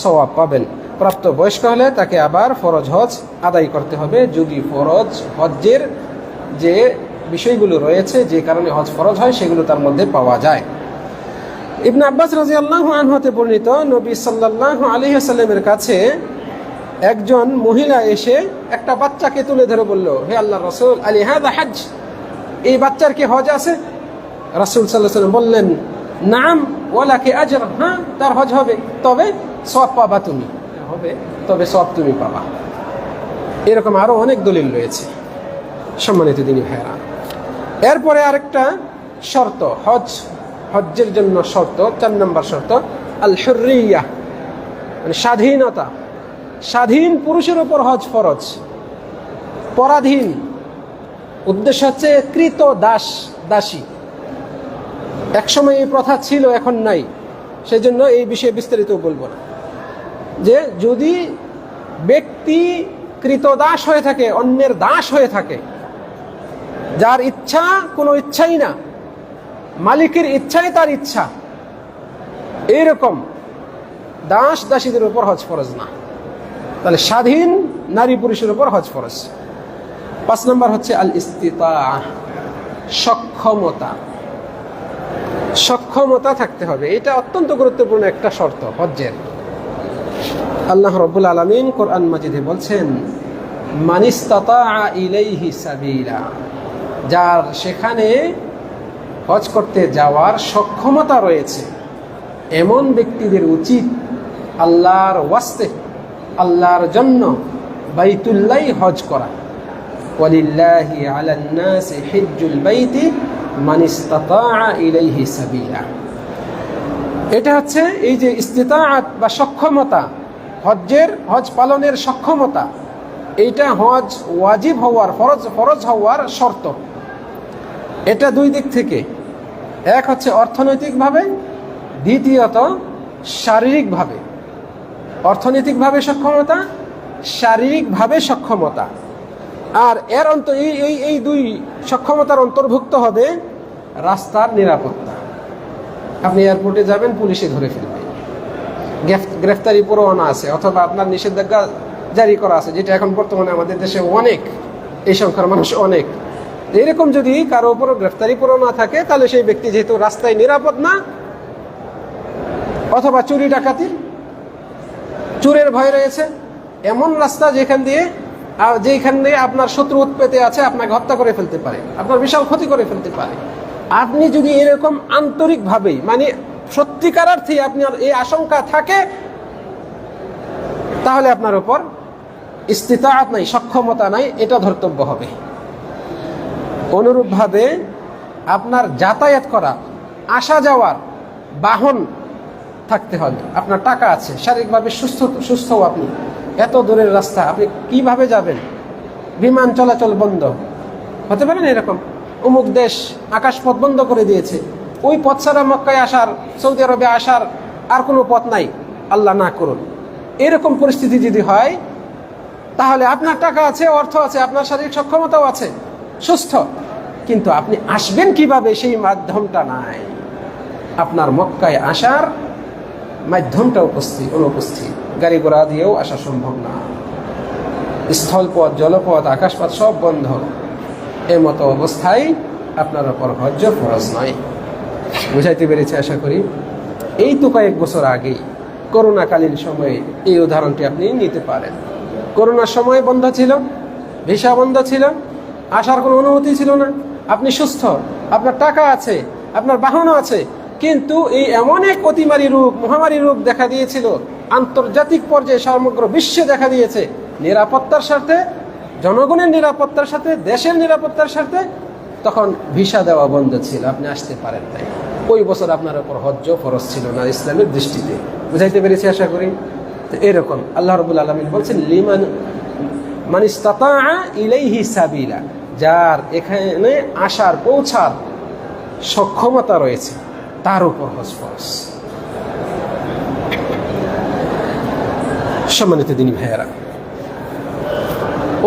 সওয়াব পাবেন। প্রাপ্ত বয়স্ক হলে তাকে আবার ফরজ হজ আদায় করতে হবে, যদি ফরজ হজ্জের যে বিষয়গুলো রয়েছে, যে কারণে হজ ফরজ হয়, সেগুলো তার মধ্যে পাওয়া যায়। ইবনে আব্বাস রাদিয়াল্লাহু আনহু হতে বর্ণিত, নবী সাল্লাল্লাহু আলাইহি ওয়াসাল্লামের কাছে একজন মহিলা এসে একটা বাচ্চাকে তুলে ধরে বলল, হে আল্লাহর রাসূল, আলি হাযা হজ, এই বাচ্চার কি হজ আছে? রাসূল সাল্লাল্লাহু আলাইহি ওয়াসাল্লাম বললেন, নাম ওয়ালাকি আজর, হ্যাঁ তার হজ হবে, তবে সওয়াব পাবা তুমি, হবে তবে সওয়াব তুমি পাবা। এরকম আরো অনেক দলিল রয়েছে। সম্মানিত দিনী ভাইরা, এরপরে আরেকটা শর্ত, হজ্জের জন্য শর্ত, 4 নম্বর শর্ত, আল হুররিয়া, মানে স্বাধীনতা। স্বাধীন পুরুষের উপর হজ ফরজ, পরাধীন উদ্দেশ্য হচ্ছে কৃত দাসী। একসময় এই প্রথা ছিল, এখন নাই, সেই জন্য এই বিষয়ে বিস্তারিত বলবো না। যে যদি ব্যক্তি কৃতদাস হয়ে থাকে, অন্যের দাস হয়ে থাকে, যার ইচ্ছা কোনো ইচ্ছাই না, মালিকের ইচ্ছাই তার ইচ্ছা, এইরকম দাসীদের উপর হজ ফরজ না, তাহলে স্বাধীন নারী পুরুষের উপর হজ ফরজ। 5 নম্বর হচ্ছে আল ইস্তিতাআ, সক্ষমতা থাকতে হবে। এটা অত্যন্ত গুরুত্বপূর্ণ একটা শর্ত হজ্জের। আল্লাহ রাব্বুল আলামিন কোরআন মাজিদে বলছেন, মানিস্তাতাআ ইলাইহি সাবিলা, যার সেখানে হজ করতে যাওয়ার সক্ষমতা রয়েছে, এমন ব্যক্তিদের উচিত আল্লাহর ওয়াস্তে, আল্লাহর জন্য বাইতুল্লাহ হজ করা। ওয়ালিল্লাহি আলান নাসি হিজ্জুল বাইতি মান ইসতাতাআ ইলাইহি সাবিলা। এটা হচ্ছে এই যে ইস্তিতাআত বা সক্ষমতা, হজ পালনের সক্ষমতা, এইটা হজ ওয়াজিব হওয়ার, ফরজ হওয়ার শর্ত। এটা 2 দিক থেকে, এক হচ্ছে অর্থনৈতিকভাবে, দ্বিতীয়ত শারীরিকভাবে। অর্থনৈতিকভাবে সক্ষমতা, শারীরিকভাবে সক্ষমতা। আর এর এই 2 সক্ষমতার অন্তর্ভুক্ত হবে রাস্তার নিরাপত্তা। আপনি এয়ারপোর্টে যাবেন, পুলিশে ধরে ফেলবে, গ্রেফতারি পরোয়ানা আছে, অথবা আপনার নিষেধাজ্ঞা জারি করা আছে, যেটা এখন বর্তমানে আমাদের দেশে অনেক, এই সংখ্যার মানুষ অনেক। এরকম যদি কারো উপর গ্রেফতারি পরোয়ানা থাকে, তাহলে সেই ব্যক্তি যেহেতু রাস্তায় নিরাপদ না, অথবা চুরি ডাকাতির, চোরের ভয় রয়েছে, এমন রাস্তা যেখান দিয়ে আপনার শত্রু উৎপেতে আছে, আপনাকে হত্যা করে ফেলতে পারে, আপনার বিশাল ক্ষতি করে ফেলতে পারে। আপনি যদি এরকম আন্তরিকভাবেই, মানে সত্যিকার অর্থে আপনার এই আশঙ্কা থাকে, তাহলে আপনার উপর ইস্তিতাআত নাই, সক্ষমতা নাই, এটা ধর্তব্য হবে। অনুরূপভাবে আপনার যাতায়াত করা, আসা যাওয়ার বাহন থাকতে হবে, আপনার টাকা আছে, শারীরিকভাবে সুস্থ, আপনি এত দূরের রাস্তা আপনি কিভাবে যাবেন? বিমান চলাচল বন্ধ হতে পারে না, এরকম অমুক দেশ আকাশপথ বন্ধ করে দিয়েছে, ওই পথ ছাড়া মক্কায় আসার, সৌদি আরবে আসার আর কোনো পথ নাই, আল্লাহ না করুন। এরকম পরিস্থিতি যদি হয়, তাহলে আপনার টাকা আছে, অর্থ আছে, আপনার শারীরিক সক্ষমতাও আছে, সুস্থ, কিন্তু আপনি আসবেন কিভাবে সেই মাধ্যমটা নাই। আপনার মক্কায় আসার মাধ্যমটা অনুপস্থিত, গাড়ি ঘোড়া দিয়েও আসা সম্ভব না, স্থলপথ, জলপথ, আকাশপথ সব বন্ধ। এই মতো অবস্থায় আপনার উপর হজ্জ ফরজ নয়। বুঝাইতে পেরেছি আশা করি। এই তো কয়েক বছর আগেই করোনাকালীন সময়ে এই উদাহরণটি আপনি নিতে পারেন। করোনার সময় বন্ধ ছিল, ভিসা বন্ধ ছিল, আসার কোনো অনুমতি ছিল না। আপনি সুস্থ, আপনার টাকা আছে, আপনার বাহনও আছে, কিন্তু এই এমন এক অতিমারী রূপ, মহামারী রূপ দেখা দিয়েছিল, আন্তর্জাতিক পর্যায়ে সমগ্র বিশ্বে দেখা দিয়েছে। নিরাপত্তার সাথে, জনগণের নিরাপত্তার সাথে, দেশের নিরাপত্তার সাথে তখন ভিসা দেওয়া বন্ধ ছিল, আপনি আসতে পারেন নাই। ওই বছর আপনার উপর হজ্জ ফরজ ছিল না ইসলামের দৃষ্টিতে। বুঝাইতে পেরেছি আশা করি। তো এরকম আল্লাহ রাব্বুল আলামিন বলছেন, লিমান মান ইসতাতা ইলাইহি সাবিলা, যার এখানে আসার পৌঁছার সক্ষমতা রয়েছে তার উপর হজ ফরজ। সম্মানিত দিনী ভাইয়েরা,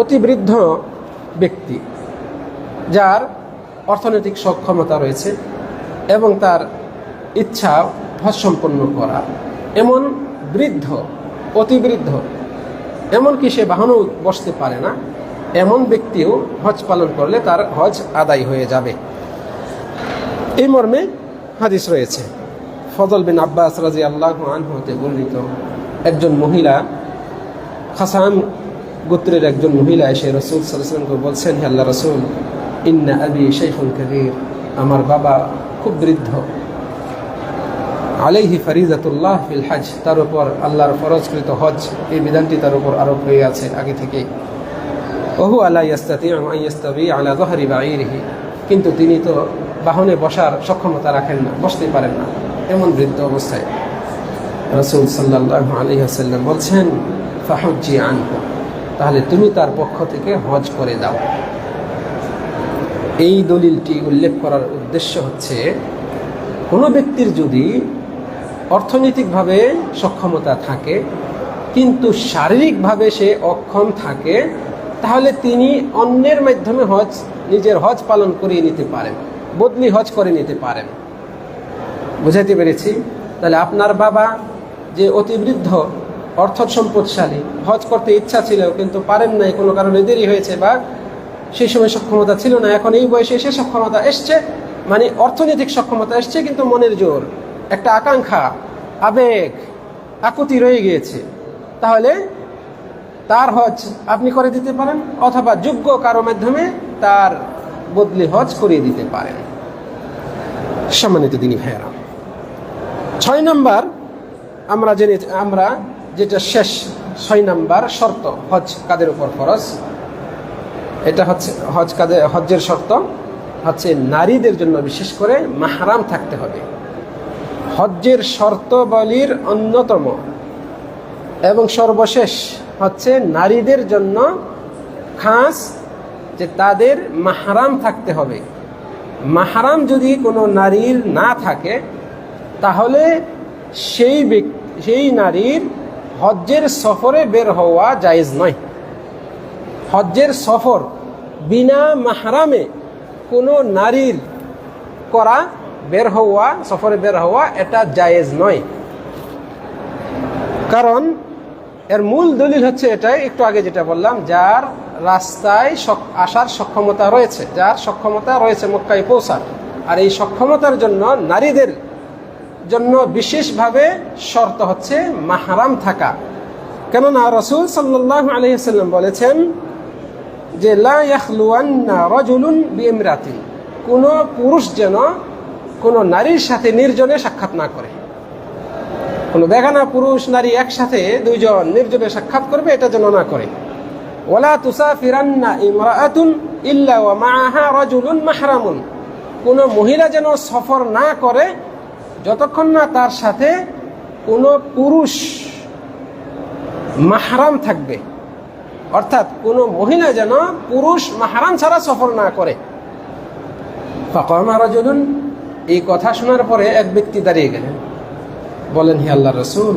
অতি বৃদ্ধ ব্যক্তি যার অর্থনৈতিক সক্ষমতা রয়েছে এবং তার ইচ্ছা হজ সম্পন্ন করা, এমন বৃদ্ধ, অতি বৃদ্ধ, এমনকি সে বাহনও বসতে পারে না, এমন ব্যক্তিও হজ পালন করলে তার হজ আদায় হয়ে যাবে। এই মর্মে হাদিস রয়েছে। ফজল বিন আব্বাস রাদিয়াল্লাহু আনহু হতে বর্ণিত, একজন মহিলা, খাসান গোত্রের একজন মহিলা এসে রাসূল সাল্লাল্লাহু আলাইহি ওয়াসাল্লামকে বলছেন, হে আল্লাহর রাসূল, ইন্না আবি শাইখুন কাবীর, আমার বাবা খুব বৃদ্ধ, আলাইহি ফারিজাতুল্লাহ ফিল হজ, তার উপর আল্লাহর ফরজকৃত হজ, এই বিধানটি তার উপর আরোপ হয়ে আছে আগে থেকে। ওহু আলা ইয়াস্তাতিউ আন ইয়াস্তাবি আলা যহরি বাঈরিহি, কিন্তু তিনি তো বাহনে বসার সক্ষমতা রাখেন না, বসতে পারেন না, এমন বৃদ্ধ অবস্থায় রাসূল সাল্লাল্লাহু আলাইহি ওয়াসাল্লাম বলছেন, ফাহুজ্জি আনহু, তাহলে তুমি তার পক্ষ থেকে হজ করে দাও। এই দলিলটি উল্লেখ করার উদ্দেশ্য হচ্ছে, কোনো ব্যক্তির যদি অর্থনৈতিকভাবে সক্ষমতা থাকে কিন্তু শারীরিকভাবে সে অক্ষম থাকে, তাহলে তিনি অন্যের মাধ্যমে নিজের হজ পালন করিয়ে নিতে পারেন, বদলি হজ করে নিতে পারেন। বুঝাইতে পেরেছি? তাহলে আপনার বাবা যে অতি বৃদ্ধ, অর্থ সম্পদশালী, হজ করতে ইচ্ছা ছিল কিন্তু পারেন নাই, কোনো কারণে দেরি হয়েছে বা সেই সময় সক্ষমতা ছিল না, এখন এই বয়সে এসে সক্ষমতা এসছে, মানে অর্থনৈতিক সক্ষমতা এসছে, কিন্তু মনের জোর, একটা আকাঙ্ক্ষা, আবেগ, আকুতি রয়ে গিয়েছে, তাহলে তার হজ আপনি করে দিতে পারেন, অথবা যোগ্য কারো মাধ্যমে তার বদলি হজ করিয়ে দিতে পারেন। সম্মানিত দিনী ভাইয়েরা, 6 নম্বর আমরা যেটা শেষ 6 নম্বর শর্ত, হজ কাদের উপর ফরজ, এটা হচ্ছে হজ্জের শর্ত হচ্ছে নারীদের জন্য বিশেষ করে মাহরাম থাকতে হবে। হজ্জের শর্তাবলীর অন্যতম এবং সর্বশেষ হচ্ছে নারীদের জন্য খাস যে তাদের মাহরাম থাকতে হবে। মাহরাম যদি কোনো নারীর না থাকে, তাহলে সেই নারীর হজ্জের সফরে বের হওয়া জায়েজ নয়। হজ্জের সফর বিনা মাহরামে কোনো নারীর করা, সফরে বের হওয়া, এটা জায়েজ নয়। কারণ এর মূল দলিল হচ্ছে এটাই, একটু আগে যেটা বললাম, যার রাস্তায় আসার সক্ষমতা রয়েছে, যার সক্ষমতা রয়েছে মক্কায় পৌঁছার, আর এই সক্ষমতার জন্য নারীদের জন্য বিশেষভাবে শর্ত হচ্ছে মাহরাম থাকা। কেননা রাসূল সাল্লাল্লাহু আলাইহি ওয়াসাল্লাম বলেছেন যে লা ইয়াখলুয়ান্না রাজুলুন বিইমরাতিন, কোনো পুরুষ যেন কোনো নারীর সাথে নির্জনে সাক্ষাৎ না করে। কোনো বেগানা পুরুষ নারী একসাথে দুইজন নির্জনে সাক্ষাৎ করবে, এটা যেন না করে। ওয়ালা তুসাফিরান্না ইমরাআতুন ইল্লা ওয়া মাআহা রাজুলুন মাহরামুন, কোনো মহিলা যেন সফর না করে যতক্ষণ না তার সাথে কোনো পুরুষ মাহরাম থাকবে। অর্থাৎ কোনো মহিলা যেন পুরুষ মাহরাম ছাড়া সফর না করে। ফাকামা রাজুলুন, এই কথা শোনার পরে এক ব্যক্তি দাঁড়িয়ে গেলেন, বলেন, হে আল্লাহর রাসূল,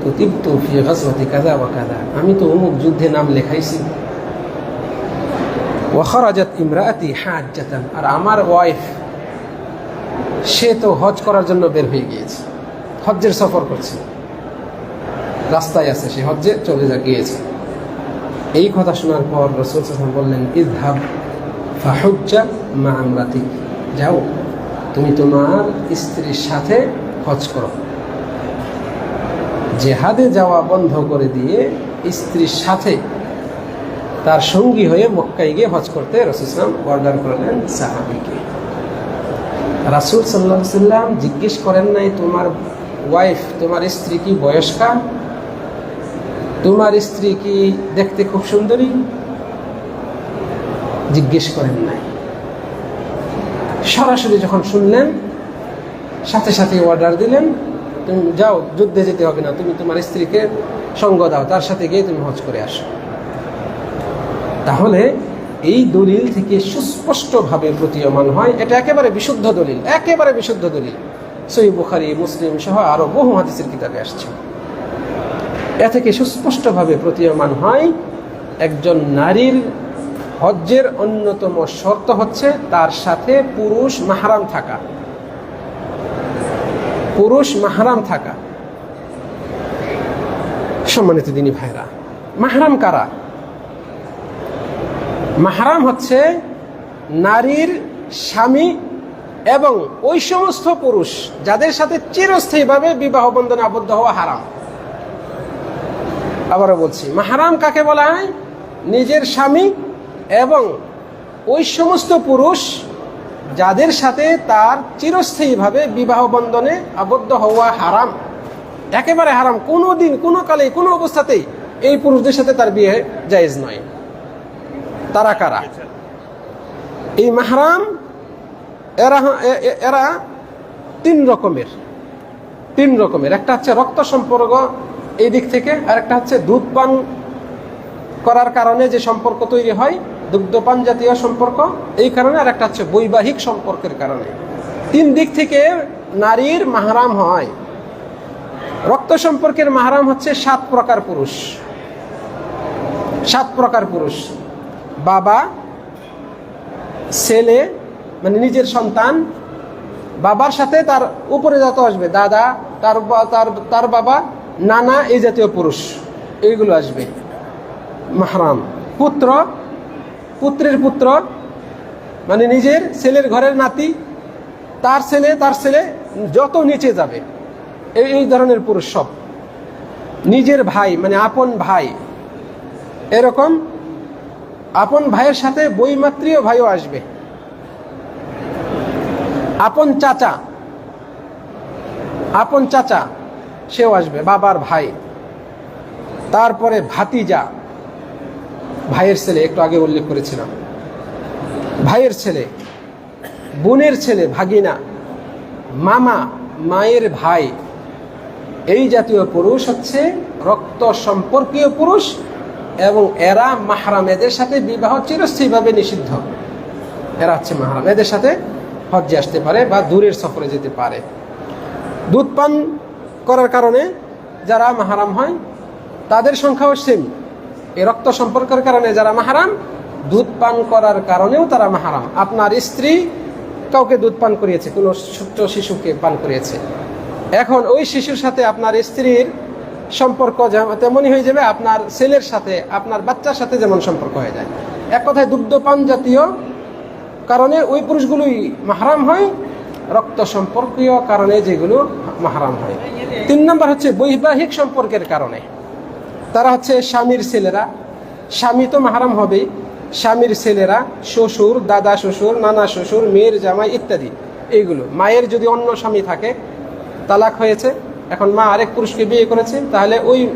উক্তিবতু ফি গাজওয়াতি কাযা ওয়া কাযা, আমি তো অমুক যুদ্ধে নাম লেখাইছি। ওয়া খারাজাত ইমরাআতি হাজ্জাতান, আর আমার ওয়াইফ সে তো হজ করার জন্য বের হয়ে গিয়েছে, হজ্জের সফর করছে, রাস্তায় আছে, সে হজ্জে চলে গিয়েছে। এই কথা শোনার পর রাসূল সাল্লাল্লাহু আলাইহি ওয়াসাল্লাম বললেন, ইযহাব ফাহুজ্জা মা আমরাতিক, যাও তুমি তোমার স্ত্রীর সাথে হজ করো। জিহাদে যাওয়া বন্ধ করে দিয়ে স্ত্রীর সাথে তার সঙ্গী হয়ে মক্কায় গিয়ে হজ করতে রাসূল সাল্লাল্লাহু আলাইহি ওয়াসাল্লাম অর্ডার করলেন সাহাবীকে। রাসূল সাল্লাল্লাহু আলাইহি ওয়াসাল্লাম জিজ্ঞেস করেন নাই তোমার ওয়াইফ, তোমার স্ত্রী কি বয়স্কা, তোমার স্ত্রী কি দেখতে খুব সুন্দরী, জিজ্ঞেস করেন নাই। সরাসরি যখন শুনলেন সাথে সাথে অর্ডার দিলেন, তুমি যাও, যুদ্ধে যেতে হবে না, তুমি তোমার স্ত্রীকে সঙ্গ দাও, তার সাথে গিয়ে তুমি হজ করে আসো। তাহলে এই দলিল থেকে সুস্পষ্টভাবে প্রতীয়মান হয়, এটা একেবারে বিশুদ্ধ দলিল, একেবারে বিশুদ্ধ দলিল। সহিহ বুখারী, মুসলিম সহ আরো বহু হাদিসের কিতাবে আসছে। এ থেকে সুস্পষ্টভাবে প্রতীয়মান হয় একজন নারীর হজ্জের অন্যতম শর্ত হচ্ছে তার সাথে পুরুষ মাহরাম থাকা। পুরুষ মাহরাম থাকা। সম্মানিত দিনী ভাইরা, মাহরাম কারা? মাহরাম হচ্ছে নারীর স্বামী এবং ওই সমস্ত পুরুষ যাদের সাথে চিরস্থায়ীভাবে বিবাহ বন্ধনে আবদ্ধ হওয়া হারাম। আবারও বলছি, মাহরাম কাকে বলা হয়? নিজের স্বামী এবং ওই সমস্ত পুরুষ যাদের সাথে তার চিরস্থায়ীভাবে বিবাহ বন্ধনে আবদ্ধ হওয়া হারাম, একেবারে হারাম। কোনো দিন, কোনো কালে, কোনো অবস্থাতেই এই পুরুষদের সাথে তার বিয়ে জায়েজ নয়। তারা কারা? এই মাহরাম এরা তিন রকমের। একটা হচ্ছে রক্ত সম্পর্ক এই দিক থেকে, আর একটা হচ্ছে দুধ পান করার কারণে যে সম্পর্ক তৈরি হয়, দুগ্ধপান জাতীয় সম্পর্ক, এই কারণে, আর একটা হচ্ছে বৈবাহিক সম্পর্কের কারণে। তিন দিক থেকে নারীর মাহরাম হয়। রক্ত সম্পর্কের মাহরাম হচ্ছে 7 প্রকার পুরুষ। 7 প্রকার পুরুষ: বাবা, ছেলে মানে নিজের সন্তান, বাবার সাথে তার উপরে যত আসবে, দাদা, তার বাবা, নানা, এই জাতীয় পুরুষ, এইগুলো আসবে মাহরাম। পুত্র, পুত্রের পুত্র মানে নিজের ছেলের ঘরের নাতি, তার ছেলে যত নিচে যাবে, এই ধরনের পুরুষ সব। নিজের ভাই মানে আপন ভাই, এরকম আপন ভাইয়ের সাথে বৈমাত্রীয় ভাইও আসবে। আপন চাচা সেও আসবে, বাবার ভাই। তারপরে ভাতিজা, ভাইয়ের ছেলে, একটু আগে উল্লেখ করেছিলাম, ভাইয়ের ছেলে, বোনের ছেলে, ভাগিনা, মামা, মায়ের ভাই, এই জাতীয় পুরুষ হচ্ছে রক্ত সম্পর্কীয় পুরুষ এবং এরা মাহরাম। এদের সাথে বিবাহ চিরস্থায়ীভাবে নিষিদ্ধ। এরা হচ্ছে মাহরাম, এদের সাথে হজ্জে আসতে পারে বা দূরের সফরে যেতে পারে। দুধ পান করার কারণে যারা মাহরাম হয় তাদের সংখ্যাও সেম। এই রক্ত সম্পর্কের কারণে যারা মাহরাম, দুধ পান করার কারণেও তারা মাহরাম। আপনার স্ত্রী কাউকে দুধ পান করিয়েছে, কোনো ছোট্ট শিশুকে পান করিয়েছে, এখন ওই শিশুর সাথে আপনার স্ত্রীর সম্পর্ক তেমনই হয়ে যাবে আপনার ছেলের সাথে, আপনার বাচ্চার সাথে যেমন সম্পর্ক হয়ে যায়। এক কথায় দুগ্ধপান জাতীয় কারণে ওই পুরুষগুলোই মাহরাম হয়, রক্ত সম্পর্কীয় কারণে যেগুলো মাহরাম হয়। 3 নম্বর হচ্ছে বৈবাহিক সম্পর্কের কারণে। তারা হচ্ছে স্বামীর ছেলেরা, স্বামী তো মাহরাম হবেই, স্বামীর ছেলেরা, শ্বশুর, দাদা শ্বশুর, নানা শ্বশুর, মেয়ের জামাই ইত্যাদি। এইগুলো মায়ের যদি অন্য স্বামী থাকে, তালাক হয়েছে, এখন মা আরেক পুরুষকে বিয়ে করেছে, তাহলে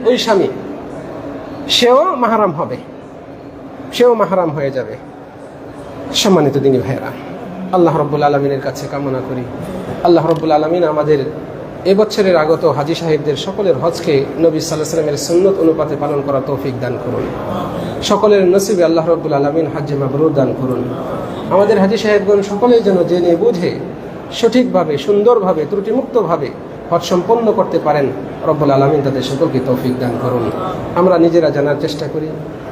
ওই স্বামী সেও মাহরাম হবে, সেও মাহরাম হয়ে যাবে। সম্মানিত দিনী ভাইরা, আল্লাহ রাব্বুল আলামিনের কাছে কামনা করি আল্লাহ রাব্বুল আলামিন আমাদের এবছরের আগত হাজী সাহেবদের সকলের হজকে নবী সাল্লাল্লাহু আলাইহি ওয়াসাল্লামের সুন্নত অনুপাতে পালন করার তৌফিক দান করুন। সকলের নসিবে আল্লাহ রাব্বুল আলামিন হজ্জে মাবরুর দান করুন। আমাদের হাজী সাহেবগণ সকলেই যেন জেনে বুঝে সঠিকভাবে, সুন্দরভাবে, ত্রুটিমুক্তভাবে হজ সম্পন্ন করতে পারেন। রব্বুল আলামিন তাদের সকলকে তৌফিক দান করুন। আমরা নিজেরা জানার চেষ্টা করি,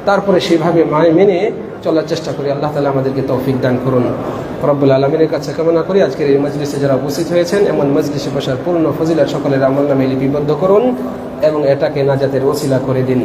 তারপরে সেইভাবে মেনে চলার চেষ্টা করি। আল্লাহ তাআলা আমাদেরকে তৌফিক দান করুন। রব্বুল আলামিনের কাছে কামনা করি আজকের এই মজলিসে যারা উপস্থিত হয়েছেন এমন মজলিসে বসার পূর্ণ ফজিলত সকলের আমল নামে লিপিবদ্ধ করুন এবং এটাকে নাজাতের ওসিলা করে দিন।